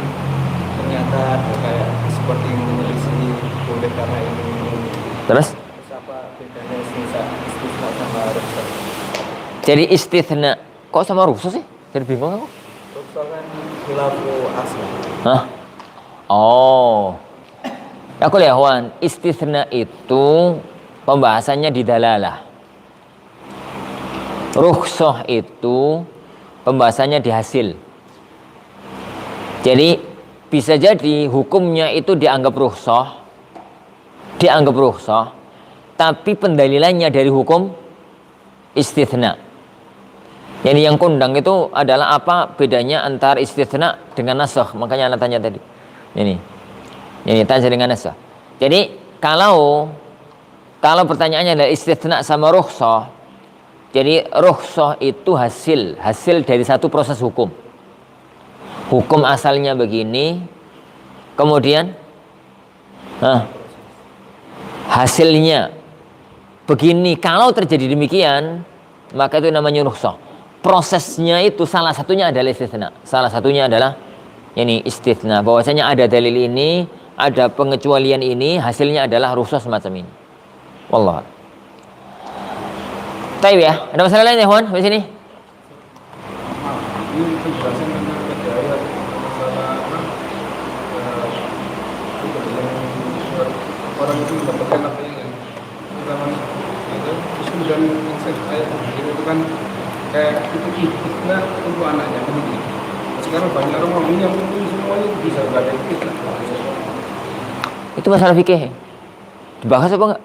ternyata ada kayak seperti menyelisih boleh karena ini. Terus apa bedanya istisna sama rukhsah? Jadi istisna kok sama rukhsah sih? Jadi bingung aku. Rukhsah kan khilafu asli. Hah? Oh. Aku lihat Wan, istisna itu pembahasannya di dalalah. Rukhsah itu pembahasannya di hasil. Jadi bisa jadi hukumnya itu dianggap rukhsah, tapi pendalilannya dari hukum istitsna. Jadi yang kondang itu adalah apa bedanya antara istitsna dengan nasakh? Makanya anak tanya tadi. Ini tanya dengan nasakh. Jadi kalau pertanyaannya adalah istitsna sama rukhsah, jadi rukhsah itu hasil dari satu proses hukum. Hukum asalnya begini, kemudian hasilnya begini. Kalau terjadi demikian, maka itu namanya rukhsah. Prosesnya itu salah satunya adalah istitsna. Salah satunya adalah istitsna. Bahwasanya ada dalil ini, ada pengecualian ini, hasilnya adalah rukhsah semacam ini. Wallah. Taib ya. Ada masalah lain ya, Juan? Di sini. Ini penjelasan tentang ayat masalah orang itu mendapatkan apa yang pertama itu terus kemudian ayat itu kan kayak itu fitnah untuk anaknya kemudian sekarang banyak orang ngomong yang mungkin semuanya bisa gak ada fitnah. Itu masalah fikih. Dibahas apa enggak?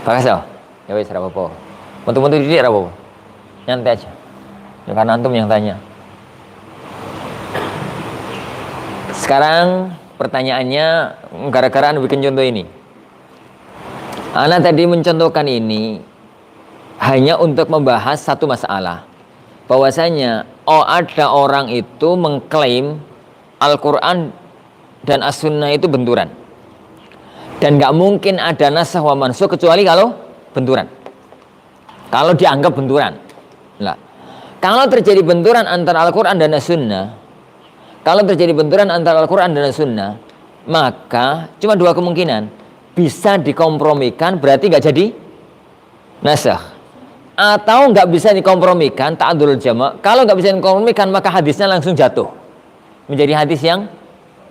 Bahas ya. Ya wis ora apa-apa. Untuk didik ora apa-apa. Nyantai aja. Ya kan antum yang tanya. Sekarang pertanyaannya gara-gara anu bikin contoh ini. Ana tadi mencontohkan ini hanya untuk membahas satu masalah. Bahwasanya ada orang itu mengklaim Al-Quran dan As-Sunnah itu benturan. Dan gak mungkin ada nasakh wa mansukh kecuali kalau benturan. Kalau dianggap benturan. Nah, kalau terjadi benturan antara Al-Quran dan As-Sunnah, maka cuma 2 kemungkinan. Bisa dikompromikan, berarti gak jadi nasakh. Atau gak bisa dikompromikan, ta'adzurul jama'. Kalau gak bisa dikompromikan, maka hadisnya langsung jatuh. Menjadi hadis yang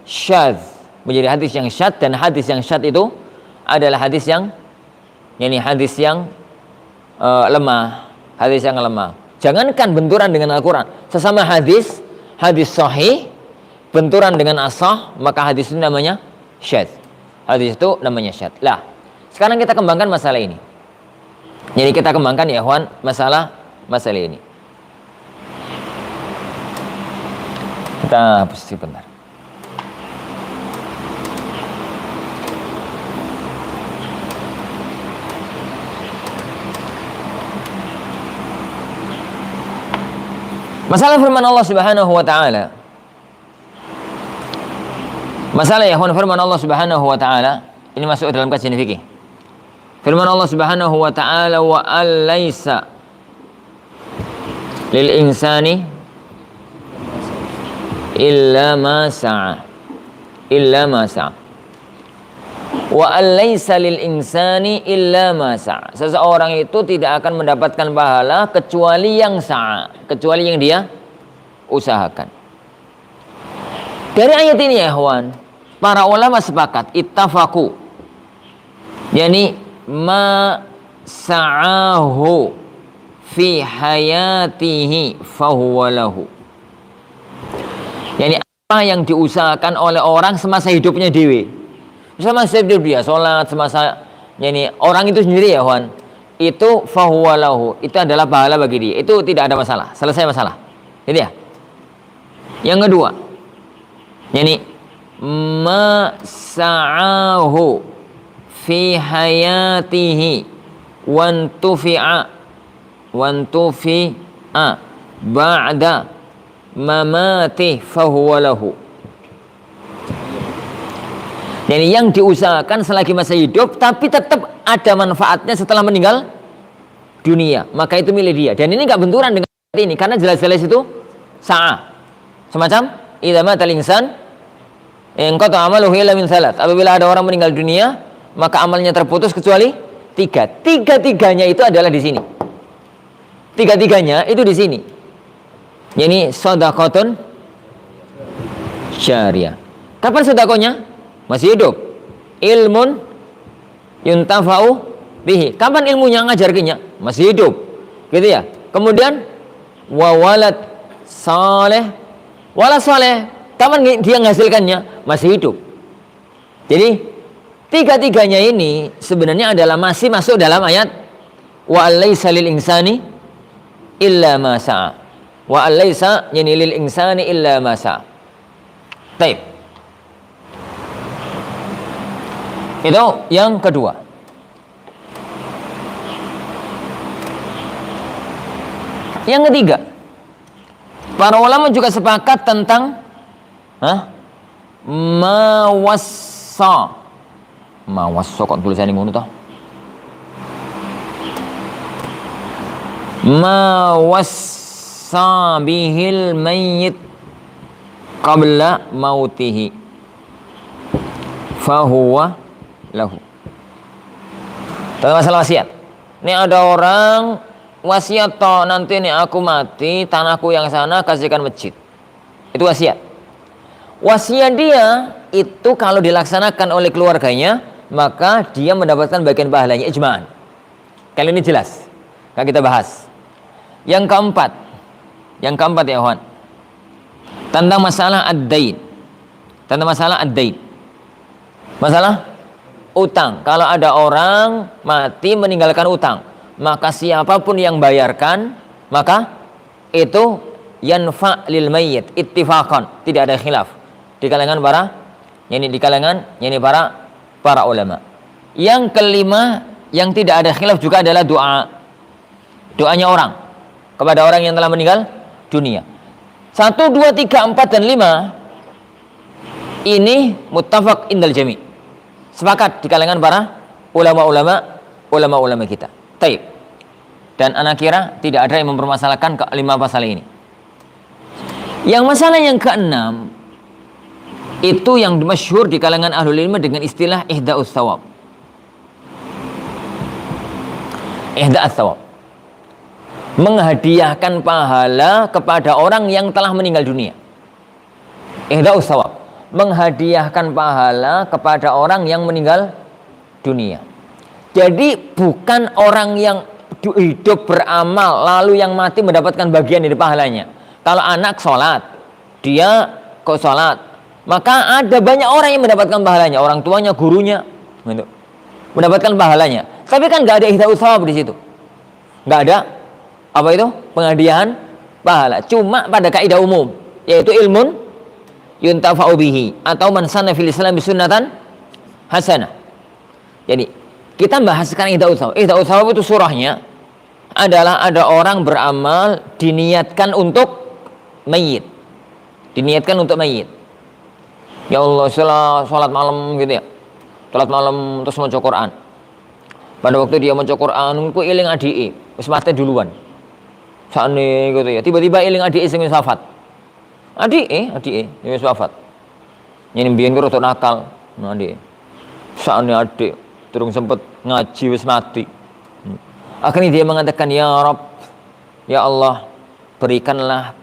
syadz. Dan hadis yang syadz itu adalah hadis yang lemah. Hadis yang lemah. Jangankan benturan dengan Al-Quran, sesama hadis sahih benturan dengan as-sah, maka hadis itu namanya syadz. Hadis itu namanya syadz. Lah, sekarang kita kembangkan masalah ini. Jadi kita kembangkan ya Ikhwan masalah ini. Kita hapus sebentar. Masalah firman Allah Subhanahu wa taala. Masalah ya ikhwan firman Allah Subhanahu wa taala ini masuk dalam kajian fikih. Firman Allah Subhanahu wa taala wa alaysa lil insani illa ma sa'a. Illa ma sa'a. Wa alaysa lil insani illa ma sa'a. Seseorang itu tidak akan mendapatkan pahala kecuali yang sa'a, kecuali yang dia usahakan. Dari ayat ini ya ikhwan, para ulama sepakat ittafaqu, yani ma sa'ahu fi hayatihi fahuwa lahu. Yani apa yang diusahakan oleh orang semasa hidupnya dewe. Semasa hidup dia sholat, semasa yani orang itu sendiri ya ikhwan, itu fahuwa lahu, itu adalah pahala bagi dia. Itu tidak ada masalah, selesai masalah. Jadi ya. Yang kedua, yani ma sa'ahu fi hayatihi wantufi'a ba'da mamati fahuwa lahu. Jadi yang diusahakan selagi masih hidup tapi tetap ada manfaatnya setelah meninggal dunia, maka itu milik dia. Dan ini nggak benturan dengan ini karena jelas-jelas itu sa'ah. Semacam idza matal insan inqata amaluhu illa min salat. Apabila ada orang meninggal dunia, maka amalnya terputus kecuali tiga. Tiga-tiganya itu adalah di sini. Tiga-tiganya itu di sini. Yani shadaqatun syariah. Kapan sedekahnya? Masih hidup. Ilmun yuntafa'u bihi. Kapan ilmunya ngajarkannya? Masih hidup. Gitu ya. Kemudian wa walad saleh. Walad saleh. Kapan dia menghasilkannya? Masih hidup. Jadi tiga-tiganya ini sebenarnya adalah masih masuk dalam ayat wa alaysa lil insani illa ma sa'a. Wa alaysa yani lil insani illa ma sa'a. Baik. Itu yang kedua. Yang ketiga, para ulama juga sepakat tentang mawassa kok tulisannya ngono toh? Mawassa bihil mayyit qabla mautihi fahuwa lahu. Tentang masalah wasiat. Ini ada orang wasiat toh, nanti nih aku mati, tanahku yang sana kasihkan masjid. Itu wasiat. Wasiat dia itu kalau dilaksanakan oleh keluarganya, maka dia mendapatkan bagian pahalanya ijma'an. Kali ini jelas. Kan kita bahas. Yang keempat ya ikhwan, tentang masalah ad-dain. Masalah utang. Kalau ada orang mati meninggalkan utang, maka siapapun yang bayarkan, maka itu yanfa lil mayyit ittifaqan, tidak ada khilaf di kalangan para ulama. Yang kelima yang tidak ada khilaf juga adalah doanya orang kepada orang yang telah meninggal dunia. 1, 2, 3, 4 dan 5 ini muttafaq indal jami', sepakat di kalangan para ulama kita. Taib. Dan anak kira tidak ada yang mempermasalahkan kelima masalah ini. Yang masalah yang keenam itu yang masyhur di kalangan ahlul ilmu dengan istilah ihda'us thawab. Ihda'us thawab, menghadiahkan pahala kepada orang yang telah meninggal dunia. Ihda'us thawab, menghadiahkan pahala kepada orang yang meninggal dunia. Jadi bukan orang yang hidup beramal lalu yang mati mendapatkan bagian dari pahalanya. Kalau anak sholat, dia kok sholat, maka ada banyak orang yang mendapatkan pahalanya, orang tuanya, gurunya, gitu, mendapatkan pahalanya. Tapi kan nggak ada ihda'us thawab di situ, nggak ada apa itu penghadiahan pahala. Cuma pada kaidah umum, yaitu ilmun yuntafa'u bihi atau man sanna fil islam bisunnatan hasanah. Jadi kita bahas sekarang ihda'us thawab. Ihda'us thawab itu surahnya adalah ada orang beramal diniatkan untuk mayit. Diniatkan untuk mayit. Ya Allah, sholat malam gitu ya. Sholat malam terus maca Quran. Pada waktu dia maca Quran, ku iling adike, wis mati duluan. sakne gitu ya. Tiba-tiba eling adike sing wis wafat. Adike wis wafat. Yen mbiyen ku rada nakal, adike. Sakne adik durung sempet ngaji wis mati. Akhirnya dia mengatakan, ya Rabb, ya Allah, berikanlah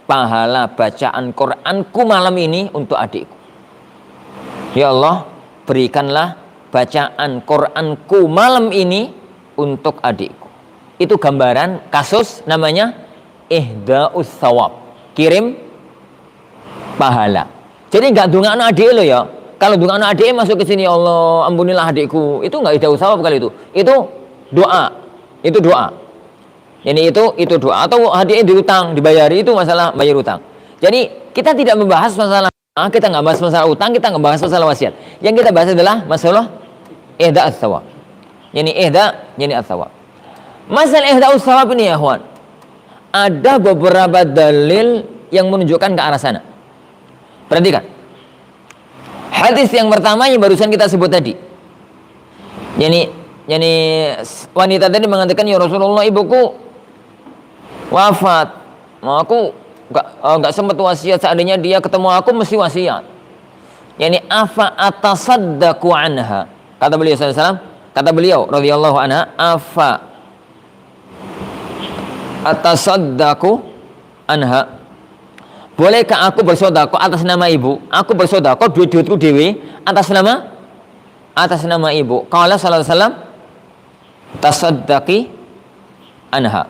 pahala bacaan Quranku malam ini untuk adikku. Ya Allah, berikanlah bacaan Quranku malam ini untuk adikku. Itu gambaran kasus namanya ihda'us thawab, kirim pahala. Jadi nggak dungakno adik lo ya. Kalau dungakno adik masuk ke sini, ya Allah ampunilah adikku, itu nggak ihda'us thawab kali itu. Itu doa. Itu doa. Ini itu doa. Atau adiknya diutang, dibayari, itu masalah bayar utang. Jadi kita tidak membahas masalah, kita nggak bahas masalah utang, kita nggak bahas masalah wasiat. Yang kita bahas adalah masalah ihda'us thawab. Yani as-thawab. Masalah ihda'us thawab ini ya kawan, ada beberapa dalil yang menunjukkan ke arah sana. Perhatikan. Hadis yang pertama yang barusan kita sebut tadi. Yani wanita tadi mengatakan, ya Rasulullah, ibuku wafat. Aku nggak sempat wasiat, seandainya dia ketemu aku mesti wasiat. Yani afa atasaddaqu anha. Kata beliau sallallahu alaihi wasallam, kata beliau radhiyallahu anha, afa atasaddaqu anha. Bolehkah aku bersedekah atas nama ibu? Aku bersedekah duitku dewe atas nama ibu. Qala sallallahu alaihi wasallam, tasaddaqi anha.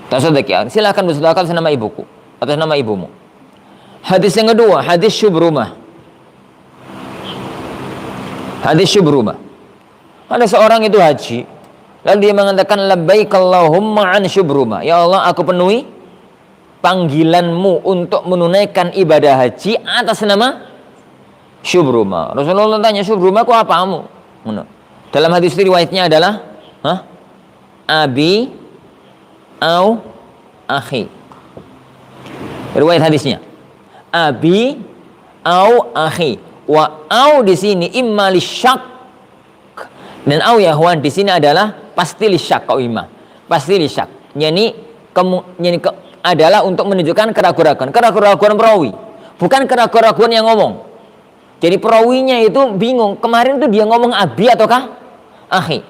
Tasaddaqi, silakan bersedekah atas nama ibuku, atas nama ibumu. Hadis yang kedua, hadis Syubrumah. Hadis Syubrumah. Ada seorang itu haji, lalu dia mengatakan, labbaik Allahumma an Syubrumah. Ya Allah, aku penuhi panggilanmu untuk menunaikan ibadah haji atas nama Syubrumah. Rasulullah tanya, Syubrumah ku apamu? Dalam hadis riwayatnya adalah abi au akhi. Riwayat hadisnya abi au akhi. Wa au di sini imma lisyak, dan au ya huwan di sini adalah pasti lisyak kau imma. Pasti lisyak. Adalah untuk menunjukkan keraguan perawi, bukan keraguan yang ngomong. Jadi perawinya itu bingung, kemarin itu dia ngomong abi ataukah akhi.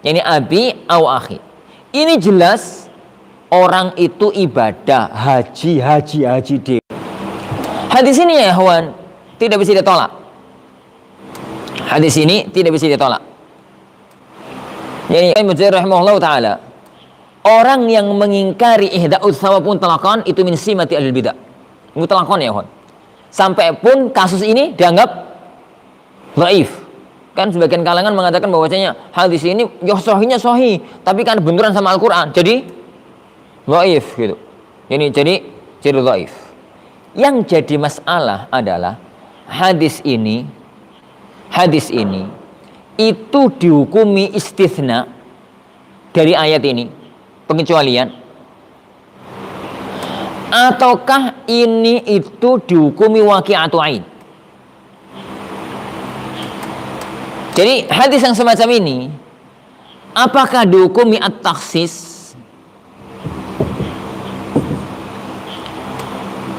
Yani abi au akhi. Ini jelas orang itu ibadah haji dia. Hadis ini ya kawan, tidak bisa ditolak. Hadis ini tidak bisa ditolak. Yani Mujair rahimahullah ta'ala, orang yang mengingkari ihda'us thawab mutlaqan itu min simati ahlul bidah. Mutlaqan ya kawan. Sampai pun kasus ini dianggap dhaif. Kan sebagian kalangan mengatakan bahwasanya hadis ini ya sahihnya sahih, tapi kan benturan sama Al-Qur'an. Jadi dhaif gitu. Ini jadi dhaif. Yang jadi masalah adalah hadis ini itu dihukumi istitsna dari ayat ini, pengecualian, ataukah ini itu dihukumi waqi'atu ain. Jadi hadis yang semacam ini apakah dihukumi at-takhsis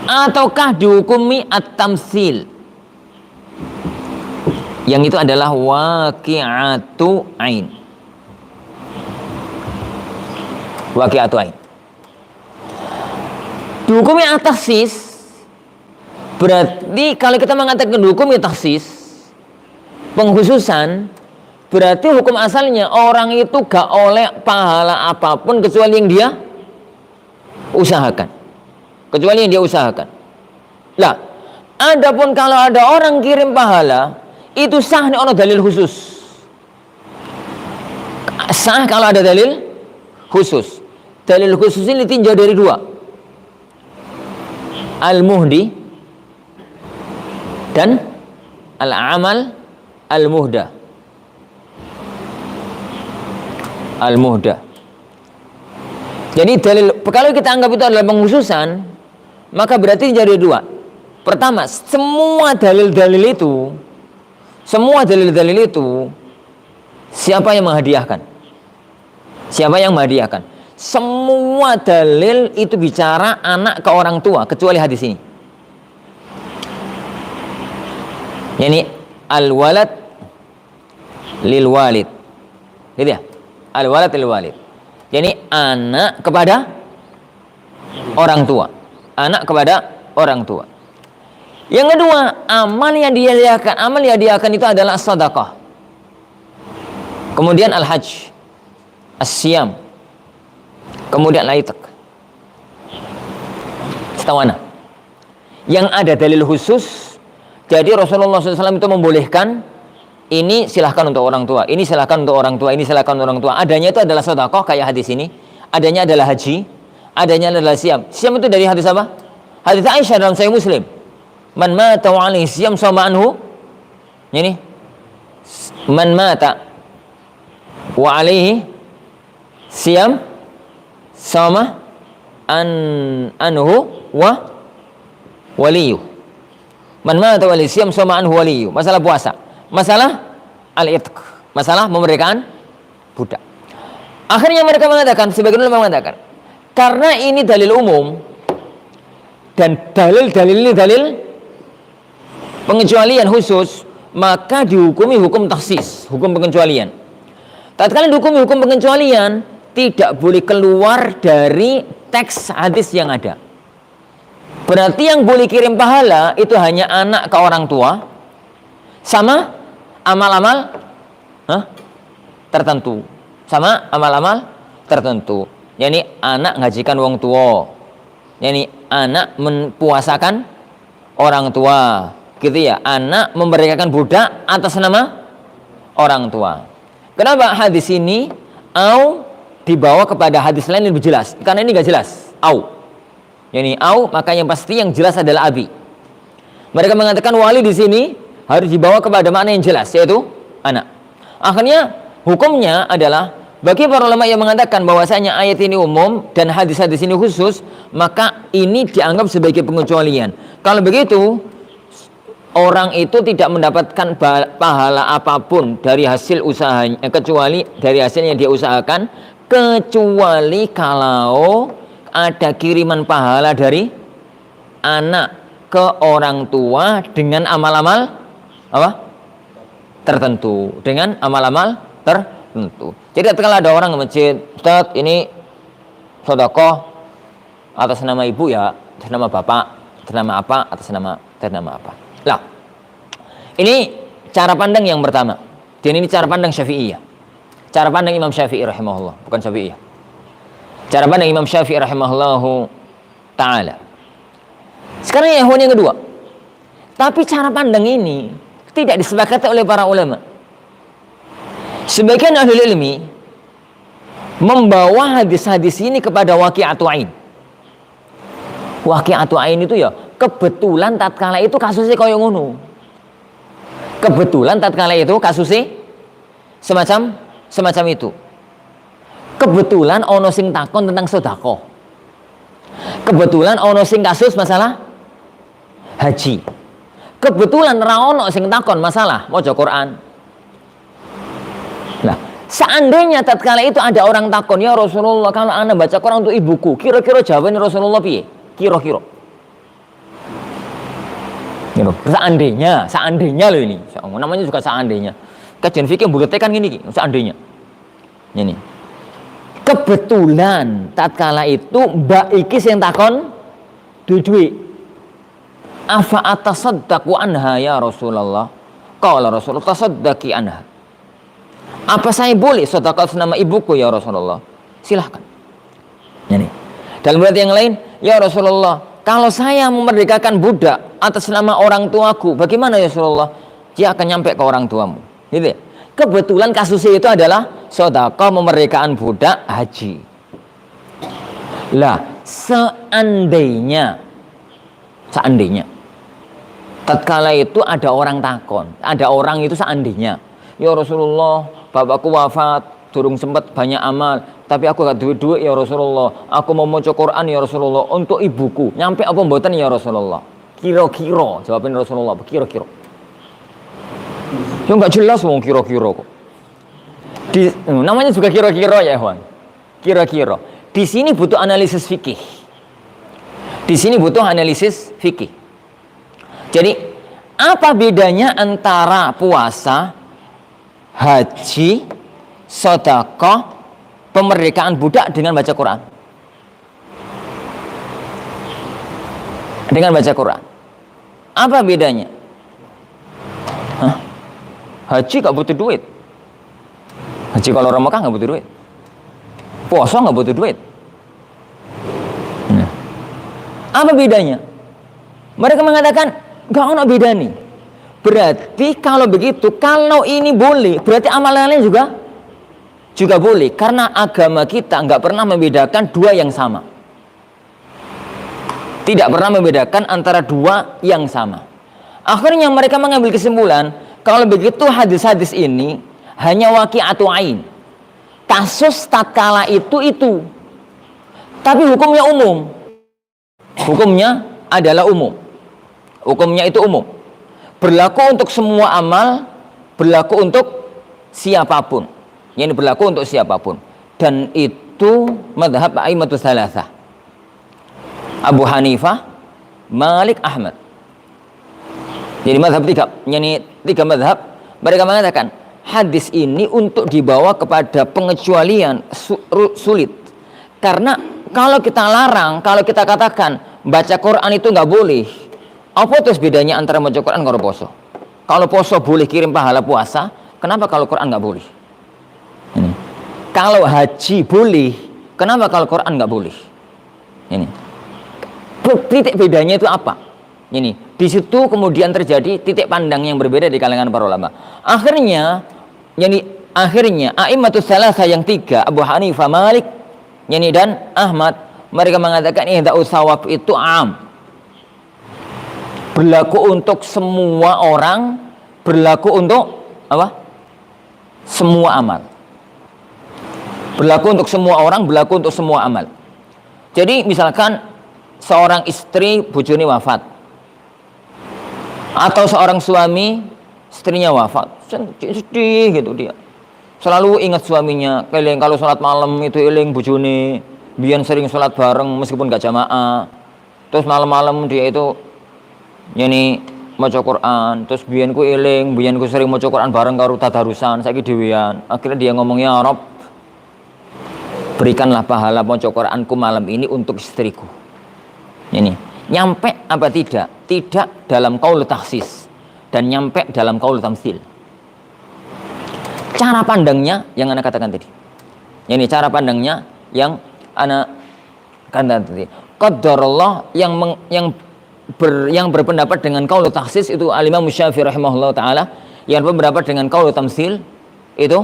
ataukah dihukumi at-tamtsil? Yang itu adalah waqi'atu ain. Waqi'atu ain. Dihukumi at-takhsis berarti kalau kita mengatakan dihukumi takhsis, pengkhususan, berarti hukum asalnya orang itu gak oleh pahala apapun kecuali yang dia usahakan. Kecuali yang dia usahakan. Lah, adapun kalau ada orang kirim pahala, itu sah nih ono dalil khusus. Sah kalau ada dalil khusus. Dalil khusus ini ditinjau dari dua. Al-muhdi dan al-amal al-muhda. Al-muhda. Jadi dalil, kalau kita anggap itu adalah pengkhususan, maka berarti jadi dua. Pertama, semua dalil-dalil itu siapa yang menghadiahkan? Siapa yang menghadiahkan? Semua dalil itu bicara anak ke orang tua kecuali hadis ini. Yani al-walad lil walid. Gitu ya? Al-walad lil walid. Yani anak kepada orang tua. Anak kepada orang tua. Yang kedua, amal yang diadakan itu adalah sedekah. Kemudian al-hajj, as-siyam. Kemudian al-itak. Setawana. Yang ada dalil khusus. Jadi Rasulullah SAW itu membolehkan ini silahkan untuk orang tua, ini silahkan untuk orang tua, ini silahkan untuk orang tua. Adanya itu adalah sedekah kayak hadis ini. Adanya adalah haji. Adanya adalah siyam. Siyam itu dari hadis apa? Hadis Aisyah dalam Sahih Muslim. Man mata wa alaihi siyam sama anhu. Ini. Man mata wa alaihi siyam sama anhu wa waliyu. Man mata wa alaihi siyam sama anhu waliyu. Masalah puasa. Masalah al-itq. Masalah memerdekakan budak. Akhirnya mereka mengatakan, sebagian ulama mengatakan, karena ini dalil umum dan dalil-dalil ini dalil pengecualian khusus, maka dihukumi hukum takhsis, hukum pengecualian. Tatkala dihukumi hukum pengecualian, tidak boleh keluar dari teks hadis yang ada. Berarti yang boleh kirim pahala itu hanya anak ke orang tua sama amal-amal tertentu. Sama amal-amal tertentu. Yani anak ngajikan wong tua, yani anak mempuasakan orang tua, gitu ya. Anak memerdekakan budak atas nama orang tua. Kenapa hadis ini au dibawa kepada hadis lain lebih jelas? Karena ini gak jelas. Au, yani au, maka yang pasti yang jelas adalah abi. Mereka mengatakan wali di sini harus dibawa kepada makna yang jelas, yaitu anak. Akhirnya hukumnya adalah bagi para ulama yang mengatakan bahwasanya ayat ini umum dan hadis-hadis ini khusus, maka ini dianggap sebagai pengecualian. Kalau begitu, orang itu tidak mendapatkan pahala apapun dari hasil usahanya, kecuali dari hasil yang dia usahakan, kecuali kalau ada kiriman pahala dari anak ke orang tua dengan amal-amal apa? Tertentu, dengan amal-amal tertentu. Jadi ketika ada orang ke masjid, Ustaz ini sedekah atas nama ibu ya, atas nama bapak, atas nama apa, atas nama apa. Lah, ini cara pandang yang pertama. Dan ini cara pandang Syafi'iyah. Cara pandang Imam Syafi'i rahimahullah, bukan Syafi'iyah. Cara pandang Imam Syafi'i rahimahullahu ta'ala. Sekarang yang kedua. Tapi cara pandang ini tidak disepakati oleh para ulama. Sebagian ahli ilmi membawa hadis-hadis ini kepada waqi'atu ain. Waqi'atu ain itu ya kebetulan tatkala itu kasusnya kaya ngono. Kebetulan tatkala itu kasusnya semacam itu. Kebetulan ono sing takon tentang sedekah. Kebetulan ono sing kasus masalah haji. Kebetulan ra ono sing takon masalah maca Quran. Nah, seandainya tatkala itu ada orang takon, ya Rasulullah, kalau ana baca Quran untuk ibuku, kira-kira jawaban Rasulullah piye? Kira-kira. Seandainya loh ini. Namanya juga seandainya. Kajian fikih buletnya kan gini, seandainya. Ini. Kebetulan tatkala itu mbak iki sing takon duwe. Afa atasaddaqu anha ya Rasulullah? Qala Rasulullah tasaddaqi anha. Apa saya boleh sedekah nama ibuku ya Rasulullah? Silahkan. Ini. Dalam riwayat yang lain, ya Rasulullah, kalau saya memerdekakan budak atas nama orang tuaku, bagaimana ya Rasulullah? Dia akan nyampe ke orang tuamu. Gitu ya. Kebetulan kasusnya itu adalah sedekah memerdekakan budak haji. Lah, seandainya tatkala itu ada orang takon, ada orang itu seandainya, ya Rasulullah, bapakku wafat, durung sempat banyak amal, tapi aku gak duit ya Rasulullah. Aku mau maca Quran ya Rasulullah untuk ibuku. Nyampe apa mboten ya Rasulullah? Kira-kira jawaban Rasulullah, kira-kira. Ya enggak jelas wong kira-kira kok. Namanya juga kira-kira ya, Ikhwan. Kira-kira. Di sini butuh analisis fikih. Di sini butuh analisis fikih. Jadi, apa bedanya antara puasa, haji, sedekah, pemerdekaan budak dengan baca Quran? Dengan baca Quran. Apa bedanya? Hah? Haji gak butuh duit. Haji kalau orang Mekah gak butuh duit. Puasa gak butuh duit. Apa bedanya? Mereka mengatakan gak ada beda nih. Berarti kalau begitu, kalau ini boleh, berarti amalannya juga boleh. Karena agama kita gak pernah membedakan dua yang sama. Tidak pernah membedakan antara dua yang sama. Akhirnya mereka mengambil kesimpulan, kalau begitu hadis-hadis ini hanya waqi'atu ain. Kasus tatkala itu. Tapi hukumnya umum. Hukumnya adalah umum. Hukumnya itu umum. Berlaku untuk semua amal, berlaku untuk siapapun. Yang berlaku untuk siapapun. Dan itu madhab a'immatus salasah. Abu Hanifah, Malik, Ahmad. Jadi madhab tiga madhab. Mereka mengatakan hadis ini untuk dibawa kepada pengecualian sulit. Karena kalau kita larang, kalau kita katakan baca Quran itu nggak boleh, apa terus bedanya antara baca Quran dengan poso? Kalau poso boleh kirim pahala puasa, kenapa kalau Quran nggak boleh? Ini. Kalau haji boleh, kenapa kalau Quran nggak boleh? Ini. Titik bedanya itu apa? Ini. Di situ kemudian terjadi titik pandang yang berbeda di kalangan para ulama. Akhirnya a'immatus salasah yang tiga, Abu Hanifah, Malik, dan Ahmad, mereka mengatakan ihda'us sawab itu am. Berlaku untuk semua orang, berlaku untuk apa? Semua amal. Berlaku untuk semua orang, berlaku untuk semua amal. Jadi misalkan seorang istri bojone wafat, atau seorang suami istrinya wafat, sedih gitu dia. Selalu ingat suaminya, keling kalau sholat malam itu eling bojone, biyen sering sholat bareng meskipun gak jamaah. Terus malam-malam dia itu maca Quran, terus biyen ku eling, biyen ku sering maca Quran bareng karo tadarusan, saiki dhewean. Akhirnya dia ngomong, ya Rob, berikanlah pahala maca Quranku malam ini untuk istriku. Ini nyampe apa tidak? Tidak dalam qaul takhsis dan nyampe dalam qaul tamtsil. Cara pandangnya yang anak katakan tadi. Ini cara pandangnya yang anak katakan tadi. Qadarullah yang berpendapat dengan qaul takhsis itu Al-Imam Syafi'i rahimahullah taala, yang berpendapat dengan qaul tamtsil itu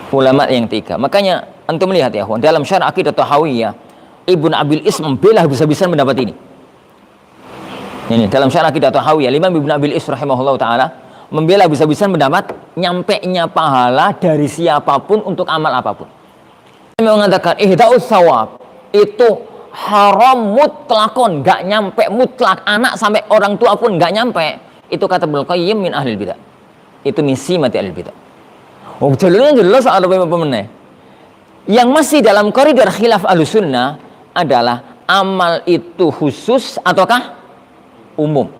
ulama yang tiga. Makanya antum melihat ya, dalam Syarh Aqidah Tahawiyah, Ibnu Abil Is membela bisa-bisa mendapat ini. Ini dalam Syarh Aqidah Tahawiyah, Imam Ibnu Abil Is rahimahullah taala membela bisa-bisa mendapat nyampenya pahala dari siapapun untuk amal apapun. Dia mengatakan ihda'us sawab itu haram mutlakon, gak nyampe mutlak, anak sampai orang tua pun gak nyampe. Itu kata Ibnu Qayyim min ahlil bidah. Itu misi mati ahlil bidah. Oh, jelas ada apa meneh. Yang masih dalam koridor khilaf Ahlussunnah adalah amal itu khusus ataukah umum.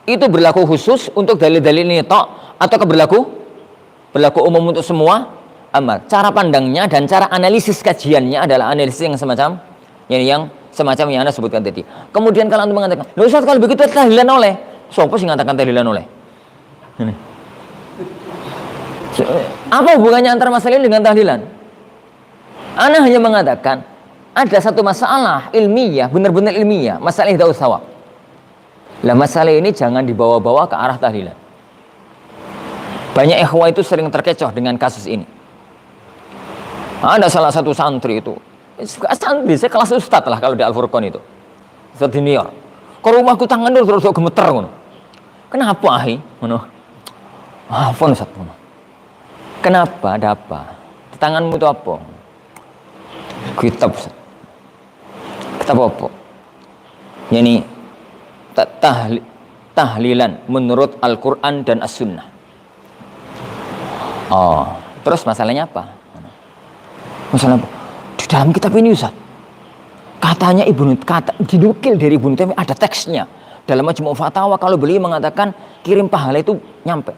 Itu berlaku khusus untuk dalil-dalil ini atau berlaku umum untuk semua amal. Cara pandangnya dan cara analisis kajiannya adalah analisis yang semacam yang Anda sebutkan tadi. Kemudian kalau Anda mengatakan, "Loh Ustaz, kalau begitu tahlilan oleh." Siapa sih mengatakan tahlilan oleh? Ini. Apa hubungannya antara masalah ini dengan tahlilan? Ana hanya mengatakan ada satu masalah ilmiah, benar-benar ilmiah, masalah ihda'us sawab. Lah masalah ini jangan dibawa-bawa ke arah tahlilan. Banyak ikhwah itu sering terkecoh dengan kasus ini. Ada salah satu santri itu, santri saya kelas ustadz lah kalau di Al-Furqan itu, ustadz senior. Ke rumahku tangan dulu terus gemeter ngono. Kenapa ahi? Ngono. Apa ustadz ngono? Kenapa? Ada apa? Di tanganmu itu apa? Kitab. Kitab apa? Yani tahlilan menurut Al-Quran dan As-Sunnah. Oh, terus masalahnya apa? Masalah apa? Di dalam kitab ini Ustaz, katanya dinukil dari Ibnu Taimiyah, ada teksnya dalam Majmu' Fatawa kalau beliau mengatakan kirim pahala itu nyampe.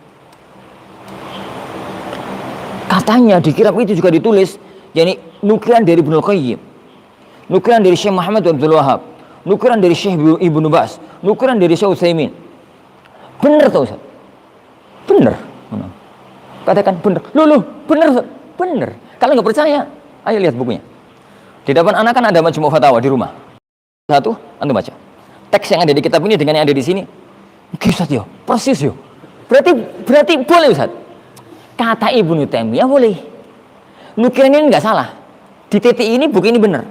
Katanya di kitab itu juga ditulis, yakni nukilan dari Ibnu Qayyim, nukilan dari Syekh Muhammad bin Abdul Wahab, nukilan dari Syekh Ibnu Bas, nukilan dari Syekh Utsaimin. Benar tuh Ustaz? Benar. Katakan benar. Loh, benar Ustaz? Benar. Kalau nggak percaya, ayo lihat bukunya. Di depan anak kan ada Majmu' Fatawa di rumah. Satu, antum baca. Teks yang ada di kitab ini dengan yang ada di sini. Oke Ustaz yo, persis yo. Berarti boleh Ustaz. Kata Ibnu Taimiyah boleh. Nukilan ini nggak salah. Di titik ini buku ini benar.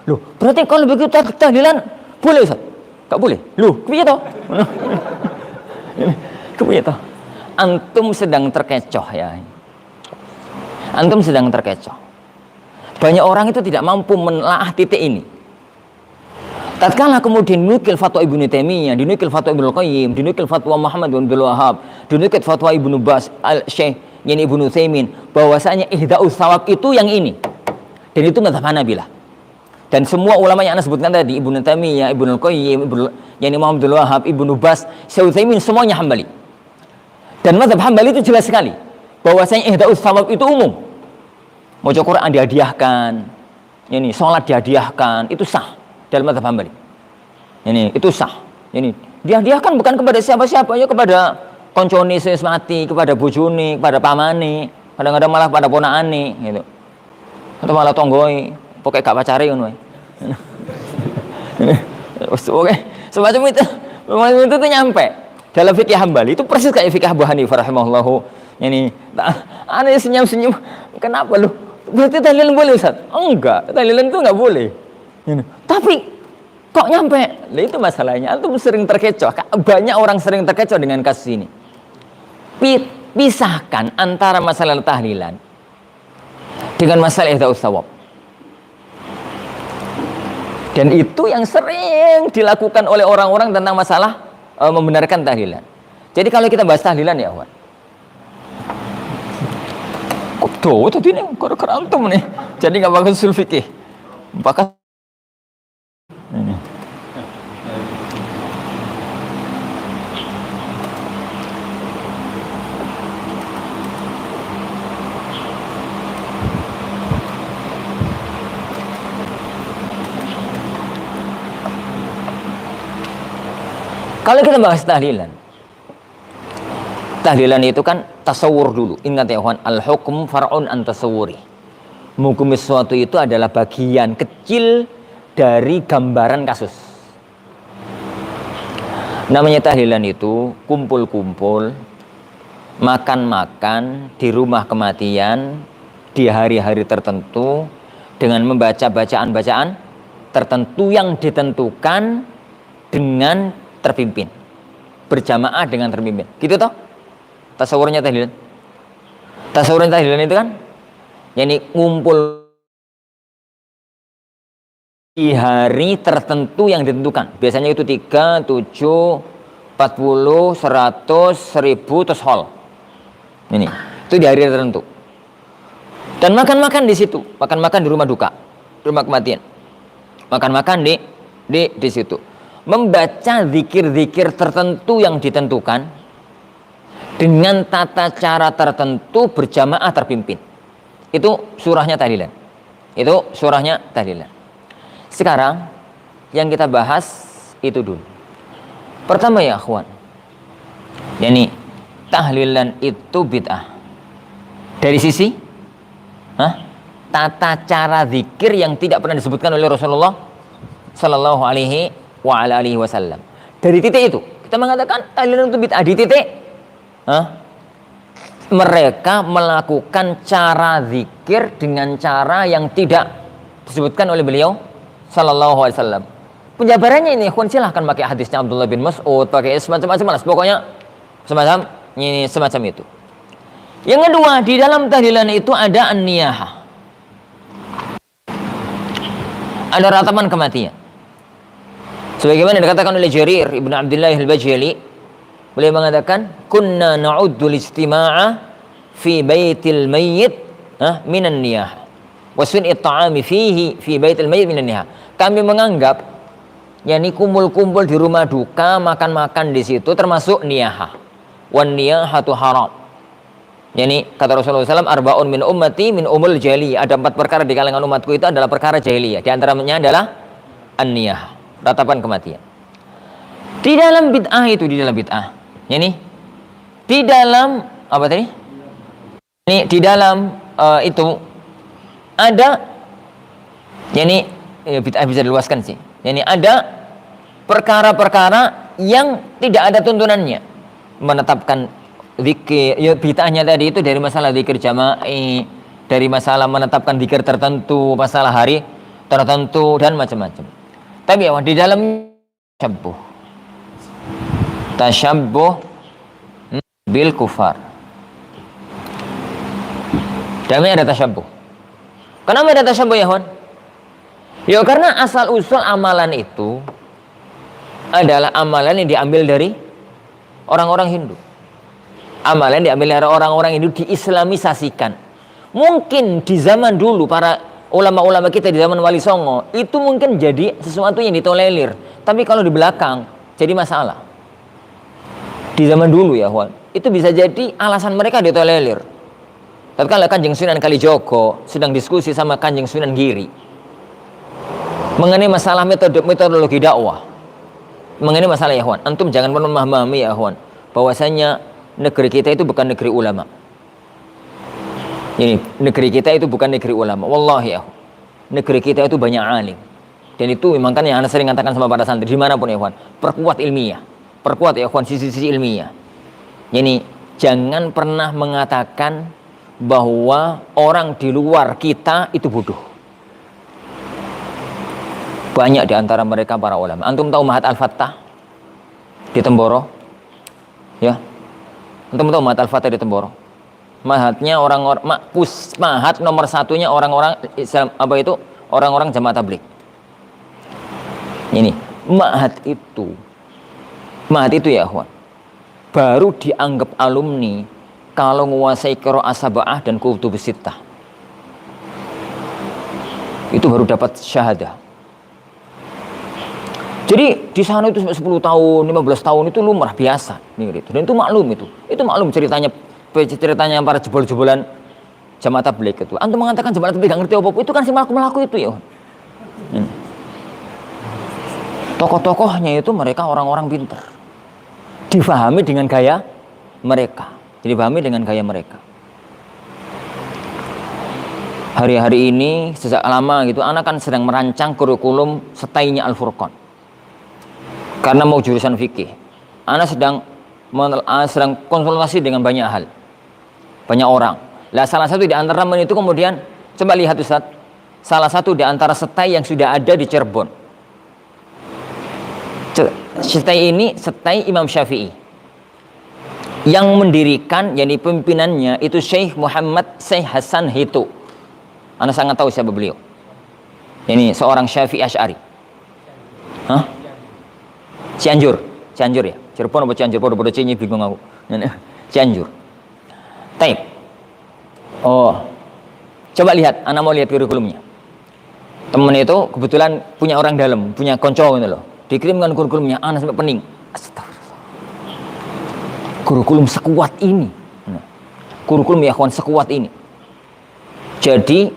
Loh, berarti kalau begitu tahlilan boleh Ustaz? Nggak boleh. Loh, kepiye toh? Kepiye toh? Antum sedang terkecoh ya. Antum sedang terkecoh. Banyak orang itu tidak mampu menelaah titik ini. Tatkala kemudian dinukil fatwa Ibnu Taimiyah, dinukil fatwa Ibnu Qayyim, dinukil fatwa Muhammad bin Abdul Wahab, dinukil fatwa Ibnu Bas, Syekh yani Ibnu Utsaimin, bahwasanya ihda'us shawab itu yang ini. Dan itu mazhab Hanabilah. Dan semua ulama yang Anda sebutkan tadi, Ibnu Taimiyah, Ibnu Qayyim, yani Muhammad bin Abdul Wahab, Ibnu Bas, Syekh Utsaimin, semuanya Hambali. Dan mazhab Hambali itu jelas sekali bahwasanya ihda'us shawab itu umum. Mau Quran dihadiahkan, ini sholat dihadiahkan, itu sah dalam mazhab Hambali. Ini itu sah. Ini dihadiahkan bukan kepada siapa-siapa, ya kepada koncone sing mati, kepada bojone, kepada pamane, kadang-kadang malah pada ponakane gitu. Atau malah tonggoi, pokoke gak pacare ngono wae. Oke, semacam itu. Semacam itu tuh nyampe. Dalam fikih Hambali itu persis kayak fikih Abu Hanifah rahimahullahu. Ini aneh senyum-senyum. Kenapa lu? Berarti tahlilan boleh Ustaz? Enggak, tahlilan itu enggak boleh. Ini. Tapi kok nyampe? Nah, itu masalahnya. Antum sering terkecoh. Banyak orang sering terkecoh dengan kasus ini. Pisahkan antara masalah tahlilan dengan masalah ihda'us shawab. Dan itu yang sering dilakukan oleh orang-orang tentang masalah membenarkan tahlilan. Jadi kalau kita bahas tahlilan ya, Wan. Kok tuh tadi ini gara-gara antum nih. Jadi nggak bagus usul fikih. Maka ini. Kalau kita bahas tahlilan itu kan tasawur dulu. Ingat ya kawan, al-hukm far'un an tasawuri. Hukum sesuatu itu adalah bagian kecil dari gambaran kasus. Namanya tahlilan itu kumpul-kumpul, makan-makan di rumah kematian di hari-hari tertentu dengan membaca bacaan-bacaan tertentu yang ditentukan dengan terpimpin, berjamaah dengan terpimpin, gitu toh tasawurnya tahlilan. Tasawurnya tahlilan itu kan yakni ngumpul di hari tertentu yang ditentukan, biasanya itu 3, 7, 40, 100, 1000 terus hol. Ini itu di hari tertentu. Dan makan-makan di situ, makan-makan di rumah duka, rumah kematian, makan-makan di situ. Membaca zikir-zikir tertentu yang ditentukan dengan tata cara tertentu berjamaah terpimpin. Itu surahnya tahlilan. Itu surahnya tahlilan. Sekarang yang kita bahas itu dulu. Pertama ya akhwan, yakni tahlilan itu bid'ah. Dari sisi tata cara zikir yang tidak pernah disebutkan oleh Rasulullah sallallahu alaihi wa ala alihi wasallam. Dari titik itu kita mengatakan tahlilan itu bid'ah. Di titik mereka melakukan cara zikir dengan cara yang tidak disebutkan oleh beliau sallallahu alaihi wasallam. Penjabarannya ini silahkan pakai hadisnya Abdullah bin Mas'ud, pakai semacam-macam, pokoknya semacam itu. Yang kedua, di dalam tahlilan itu ada an-niyahah, ada ratapan kematian. Sebagaimana dikatakan oleh Jarir Ibn Abdullah al-Bajali, beliau mengatakan, kunna na'uddu al-istima'a fi baitil mayyit minan niyah. wa sun'i ta'ami fihi fi baitil mayyit minan niha. Kami menganggap yakni kumpul-kumpul di rumah duka, makan-makan di situ termasuk niyahah. Wan niyahatu haram. Yani kata Rasulullah SAW, arba'un min ummati min umul jahiliyah. Ada 4 perkara di kalangan umatku itu adalah perkara jahiliyah. Di antaranya adalah an-niyah, ratapan kematian. Di dalam bid'ah itu, di dalam bid'ah. Yani di dalam apa tadi? Ini di dalam itu ada yani bid'ah bisa diluaskan sih. Yani ada perkara-perkara yang tidak ada tuntunannya. Menetapkan zikir, ya bid'ahnya tadi itu dari masalah zikir jama'i, dari masalah menetapkan zikir tertentu, masalah hari tertentu dan macam-macam. Tapi ya di dalam tasyabbuh bil kufar. Damai ada tasyabbuh. Kenapa ada tasyabbuh ya, Hon? Ya karena asal usul amalan itu adalah amalan yang diambil dari orang-orang Hindu. Amalan diambil dari orang-orang Hindu, diislamisasikan. Mungkin di zaman dulu para ulama-ulama kita di zaman Wali Songo itu mungkin jadi sesuatu yang ditolerir. Tapi kalau di belakang jadi masalah. Di zaman dulu ya, Wan, itu bisa jadi alasan mereka ditolerir. Tatkala Kanjeng Sunan Kalijogo sedang diskusi sama Kanjeng Sunan Giri mengenai masalah metodologi dakwah. Mengenai masalah ya, Wan, antum jangan pernah memahami ya, Wan, bahwasanya negeri kita itu bukan negeri ulama. Ini negeri kita itu bukan negeri ulama. Wallahi ya, negeri kita itu banyak alim. Dan itu memang kan yang anda sering katakan sama para santri dimanapun ya, Ikhwan, perkuat ilmiah, perkuat ya, Ikhwan, sisi-sisi ilmiah. Jadi jangan pernah mengatakan bahwa orang di luar kita itu bodoh. Banyak di antara mereka para ulama. Antum tahu Mahat Al-Fattah di Temboro? Ya. Antum tahu Mahat Al-Fattah di Temboro? Mahatnya orang-orang mahat nomor satunya orang-orang Islam, apa itu? Orang-orang Jamaah Tabligh. Ini mahat itu ya, Ikhwan, baru dianggap alumni kalau menguasai qiraah sab'ah dan kutubus sittah. Itu baru dapat syahadah. Jadi di sana itu 10 tahun, 15 tahun itu lumrah biasa, gitu. Dan itu maklum itu. Itu maklum ceritanya para jebol-jebolan Jamaah Tabligh itu. Antum mengatakan Jamaah Tabligh gak ngerti apa-apa, itu kan si melaku-melaku itu ya. Tokoh-tokohnya itu mereka orang-orang pintar. Difahami dengan gaya mereka. Difahami dengan gaya mereka. Hari-hari ini sejak lama gitu, anak kan sedang merancang kurikulum setainya Al-Furqan. Karena mau jurusan fikih. Anak sedang konsultasi dengan banyak hal. Banyak orang. Lah salah satu di antara itu kemudian coba lihat Ustaz. Salah satu di antara setai yang sudah ada di Cirebon. Setai ini setai Imam Syafi'i. Yang mendirikan, yakni pimpinannya itu Syekh Muhammad Syekh Hasan Hitu. Anda sangat tahu siapa beliau. Ini seorang Syafi'i Asy'ari. Hah? Cianjur ya. Cirebon apa Cianjur? Bodoh-bodoh C-nya bingung aku. Cianjur. Taib. Oh. Coba lihat, Anda mau lihat kurikulumnya. Temen itu kebetulan punya orang dalam, punya konco gitu loh. Dikirimkan kurikulumnya, anak sampai pening. Astagfirullah. Kurikulum sekuat ini. Kurikulum ya kawan sekuat ini. Jadi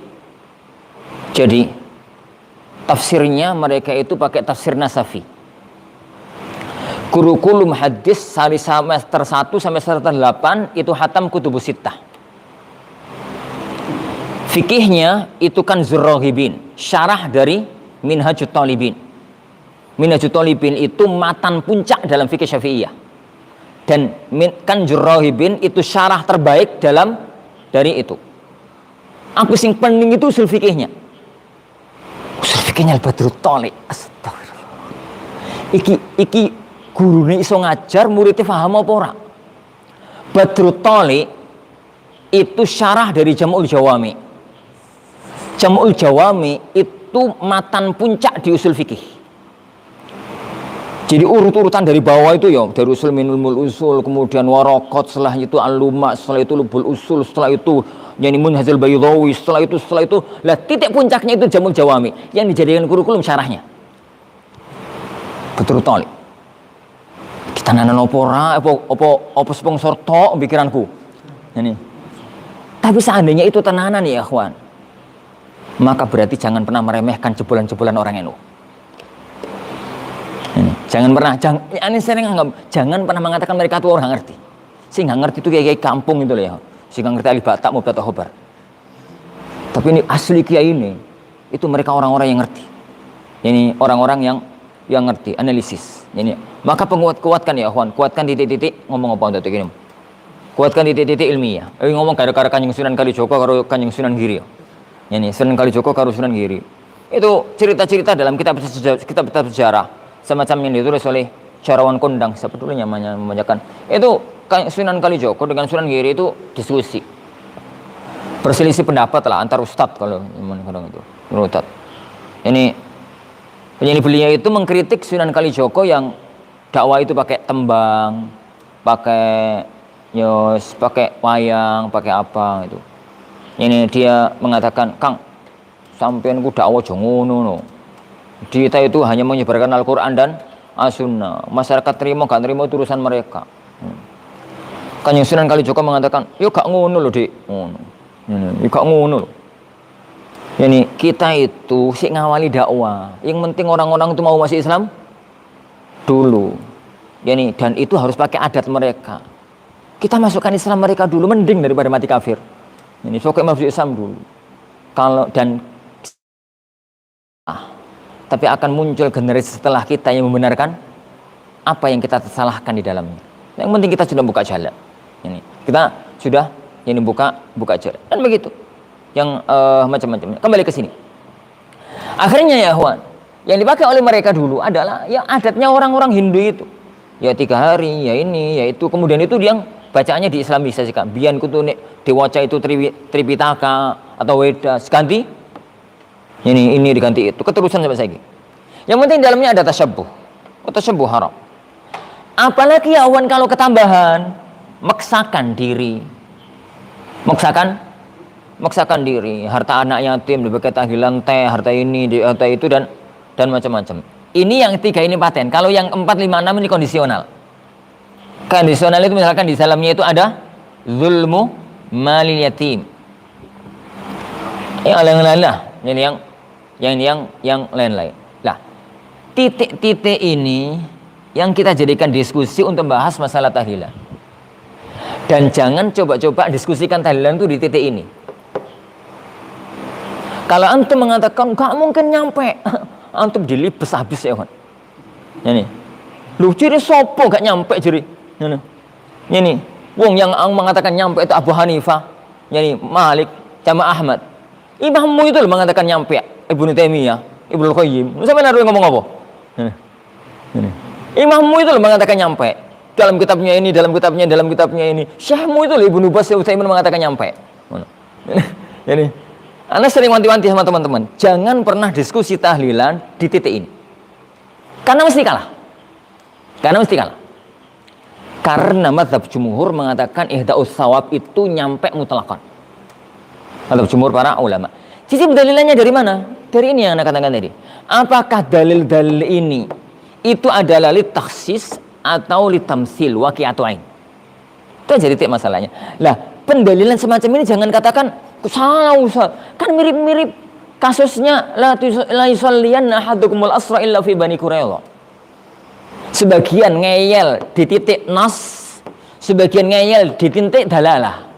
tafsirnya mereka itu pakai tafsir Nasafi. Kurikulum hadis dari semester 1 sampai semester 8 itu hatam kutubus sittah. Fikihnya itu kan Zurraghibin, syarah dari Minhajut Talibin. Minhajut Talibin itu matan puncak dalam fikih Syafi'iyah. Dan kan Zurraghibin itu syarah terbaik dari itu. Aku sing penting itu usul fikihnya. Usul fikihnya Al-Badrut Thali. Astagfirullah. Iki gurune iso ngajar, muridnya paham apa ora? Badrut Thali itu syarah dari Jam'ul Jawami. Jam'ul Jawami itu matan puncak di usul fikih. Jadi urut-urutan dari bawah itu ya, dari usul minul usul, kemudian warokot, setelah itu al-luma, setelah itu lubul usul, setelah itu yani munhazil baydawi, setelah itu lah titik puncaknya itu jamul jawami yang dijadikan kurikulum syarahnya. Betul tali. Kita nana opora, opo sponsor to pikiranku. Yani. Tapi seandainya itu tenanan ya ikhwan, maka berarti jangan pernah meremehkan jebolan-jebolan orang NU. Jangan pernah, jangan pernah mengatakan mereka itu orang ngerti. Si nggak ngerti itu kayak kampung itu loh ya. Si nggak ngerti alif batak mau batak khobar. Tapi ini asli kiai ini, itu mereka orang-orang yang ngerti. Ini orang-orang yang ngerti, analisis. Ini maka kuatkan ya kawan, kuatkan titik-titik ngomong apa untuk ini. Kuatkan titik-titik ilmiah. Ngomong gara-gara Kanjeng Sunan Kalijogo karo Kanjeng Sunan Giri. Ini Sunan Kalijogo karo Sunan Giri. Itu cerita-cerita dalam kitab sejarah. Semacam yang ditulis oleh Syarawan Kondang, siapa dulu namanya membacakan itu Sunan Kalijogo dengan Sunan Giri itu diskusi berselisih pendapat lah antar ustadz kalau kadang itu ustadz ini beliau itu mengkritik Sunan Kalijogo yang dakwah itu pakai tembang, pakai pakai wayang, pakai apa itu. Ini dia mengatakan, Kang, sampean ku dakwah aja ngono no. Kita itu hanya menyebarkan Al-Quran dan As-Sunnah. Masyarakat terima gak terima itu urusan mereka. Kanjeng Sunan Kalijogo mengatakan, yo gak ngono loh Dik. Yo gak ngono loh. Yani kita itu sih ngawali dakwah. Yang penting orang-orang itu mau masuk Islam dulu. Yani dan itu harus pakai adat mereka. Kita masukkan Islam mereka dulu mending daripada mati kafir. Yani pokoknya masuk Islam dulu. Kalau dan tapi akan muncul generasi setelah kita yang membenarkan apa yang kita salahkan di dalamnya. Yang penting kita sudah buka jalan. Ini kita sudah ini buka jalan dan begitu. Yang macam-macam. Kembali ke sini. Akhirnya ya Huan, yang dipakai oleh mereka dulu adalah ya adatnya orang-orang Hindu itu. Ya 3 hari, ya ini, ya itu. Kemudian itu yang bacaannya di Islamisasikan. Biyen kutu nek diwaca itu Tripitaka atau Weda, ganti ini diganti itu, keterusan sampai saya. Yang penting dalamnya ada tasyabbuh haram. Apalagi ya awan kalau ketambahan maksakan diri, harta anak yatim dipakai tahlilan teh, harta ini, harta itu dan macam-macam. Ini yang 3 ini paten. Kalau yang 4, 5, 6 ini kondisional. Kondisional itu misalkan di dalamnya itu ada zulmu malil yatim. Yang lain-lain lah. Yang lain-lain. Lah, titik-titik ini yang kita jadikan diskusi untuk membahas masalah tahlilan. Dan jangan coba-coba diskusikan tahlilan itu di titik ini. Kalau antum mengatakan gak mungkin nyampe, antum dilibes habis ya kan. Ini. Lu ciri sopo gak nyampe ciri. Ini. Wong yang mengatakan nyampe itu Abu Hanifah, yani Malik, sama Ahmad. Imammu itu mengatakan nyampe. Ibnu Taimiyah, Ibnu Qayyim. Sampai naruh ngomong apa? Imammu itu mengatakan nyampe. Dalam kitabnya ini. Syekhmu itu Ibnu Baz Utsaimin mengatakan nyampe. Jadi, Anda sering wanti-wanti sama teman-teman, jangan pernah diskusi tahlilan di titik ini. Karena mesti kalah. Karena mazhab jumhur mengatakan ihda'us shawab itu nyampe mutlaqan. Mazhab jumhur para ulama. Sisi dalilannya dari mana? Dari ini yang Anda katakan tadi. Apakah dalil-dalil ini itu adalah litakhsis atau litamsil waqi'atu ain? Itu jadi titik masalahnya. Lah, pendalilan semacam ini jangan katakan salah Ustaz. Kan mirip-mirip kasusnya la yusalliyanna ahadukumul asra illa fi Bani Quraidah. Sebagian ngeyel di titik nas, sebagian ngeyel di titik dalalah.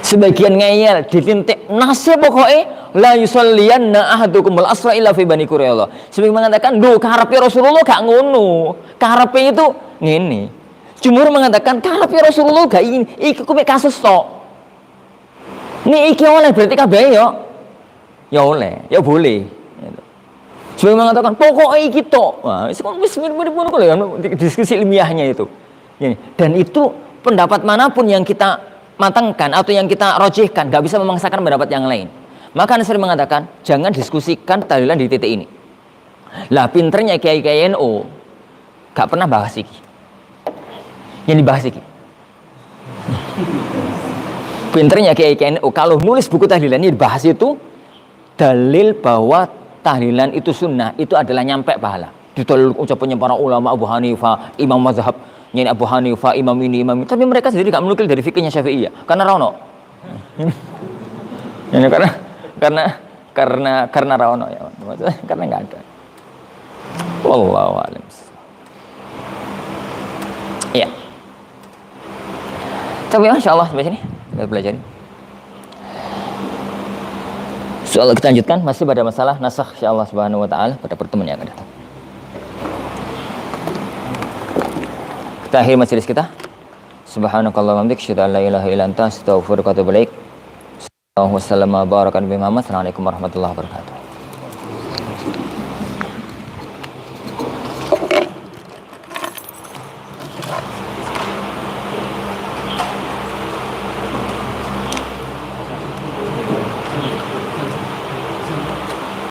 Sebagian ngeyel di titik nasib pokoknya la yusalliyanna ahadukumul asra illa fi Bani Quraidah. Sebagian mengatakan, "Duh, karepe Rasulullah gak ngono. Karepe itu ngene." Jumhur mengatakan, "Karepe Rasulullah gak ini. Iki kuwi kasus tok." Nih iki oleh berarti kabeh yo. Ya oleh, ya boleh. Sebagian mengatakan, "Pokoknya iki tok." Wah, wis mirip-mirip ngono kok ya diskusi ilmiahnya itu. Dan itu pendapat manapun yang kita matangkan atau yang kita rojihkan gak bisa memaksakan pendapat yang lain. Maka Anda sering mengatakan jangan diskusikan tahlilan di titik ini. Lah pinternya kiai-kiai NU gak pernah bahas iki. Yang dibahas iki. Pinternya kiai-kiai NU kalau nulis buku tahlilan ini dibahas itu dalil bahwa tahlilan itu sunnah, itu adalah nyampe pahala. Ditolak ucapannya para ulama Abu Hanifah, Imam Mazhab, Nyai Abu Hanifah, Imam ini, Imam ini. Tapi mereka sendiri gak menukil dari fikihnya Syafi'iyah. Karena Rano. Ini karena Rano ya. Maksudnya karena nggak ada. Wallahu a'lam. Iya. Tapi insyaallah sampai sini kita belajar. Soal kita lanjutkan masih pada masalah nasakh insyaallah subhanahu wa taala pada pertemuan yang akan datang. Kita akhiri majelis kita. Subhanakallahumma wa bihamdika asyhadu an la ilaha illa anta astaghfiruka wa atubu ilaik. Assalamualaikum warahmatullahi wabarakatuh.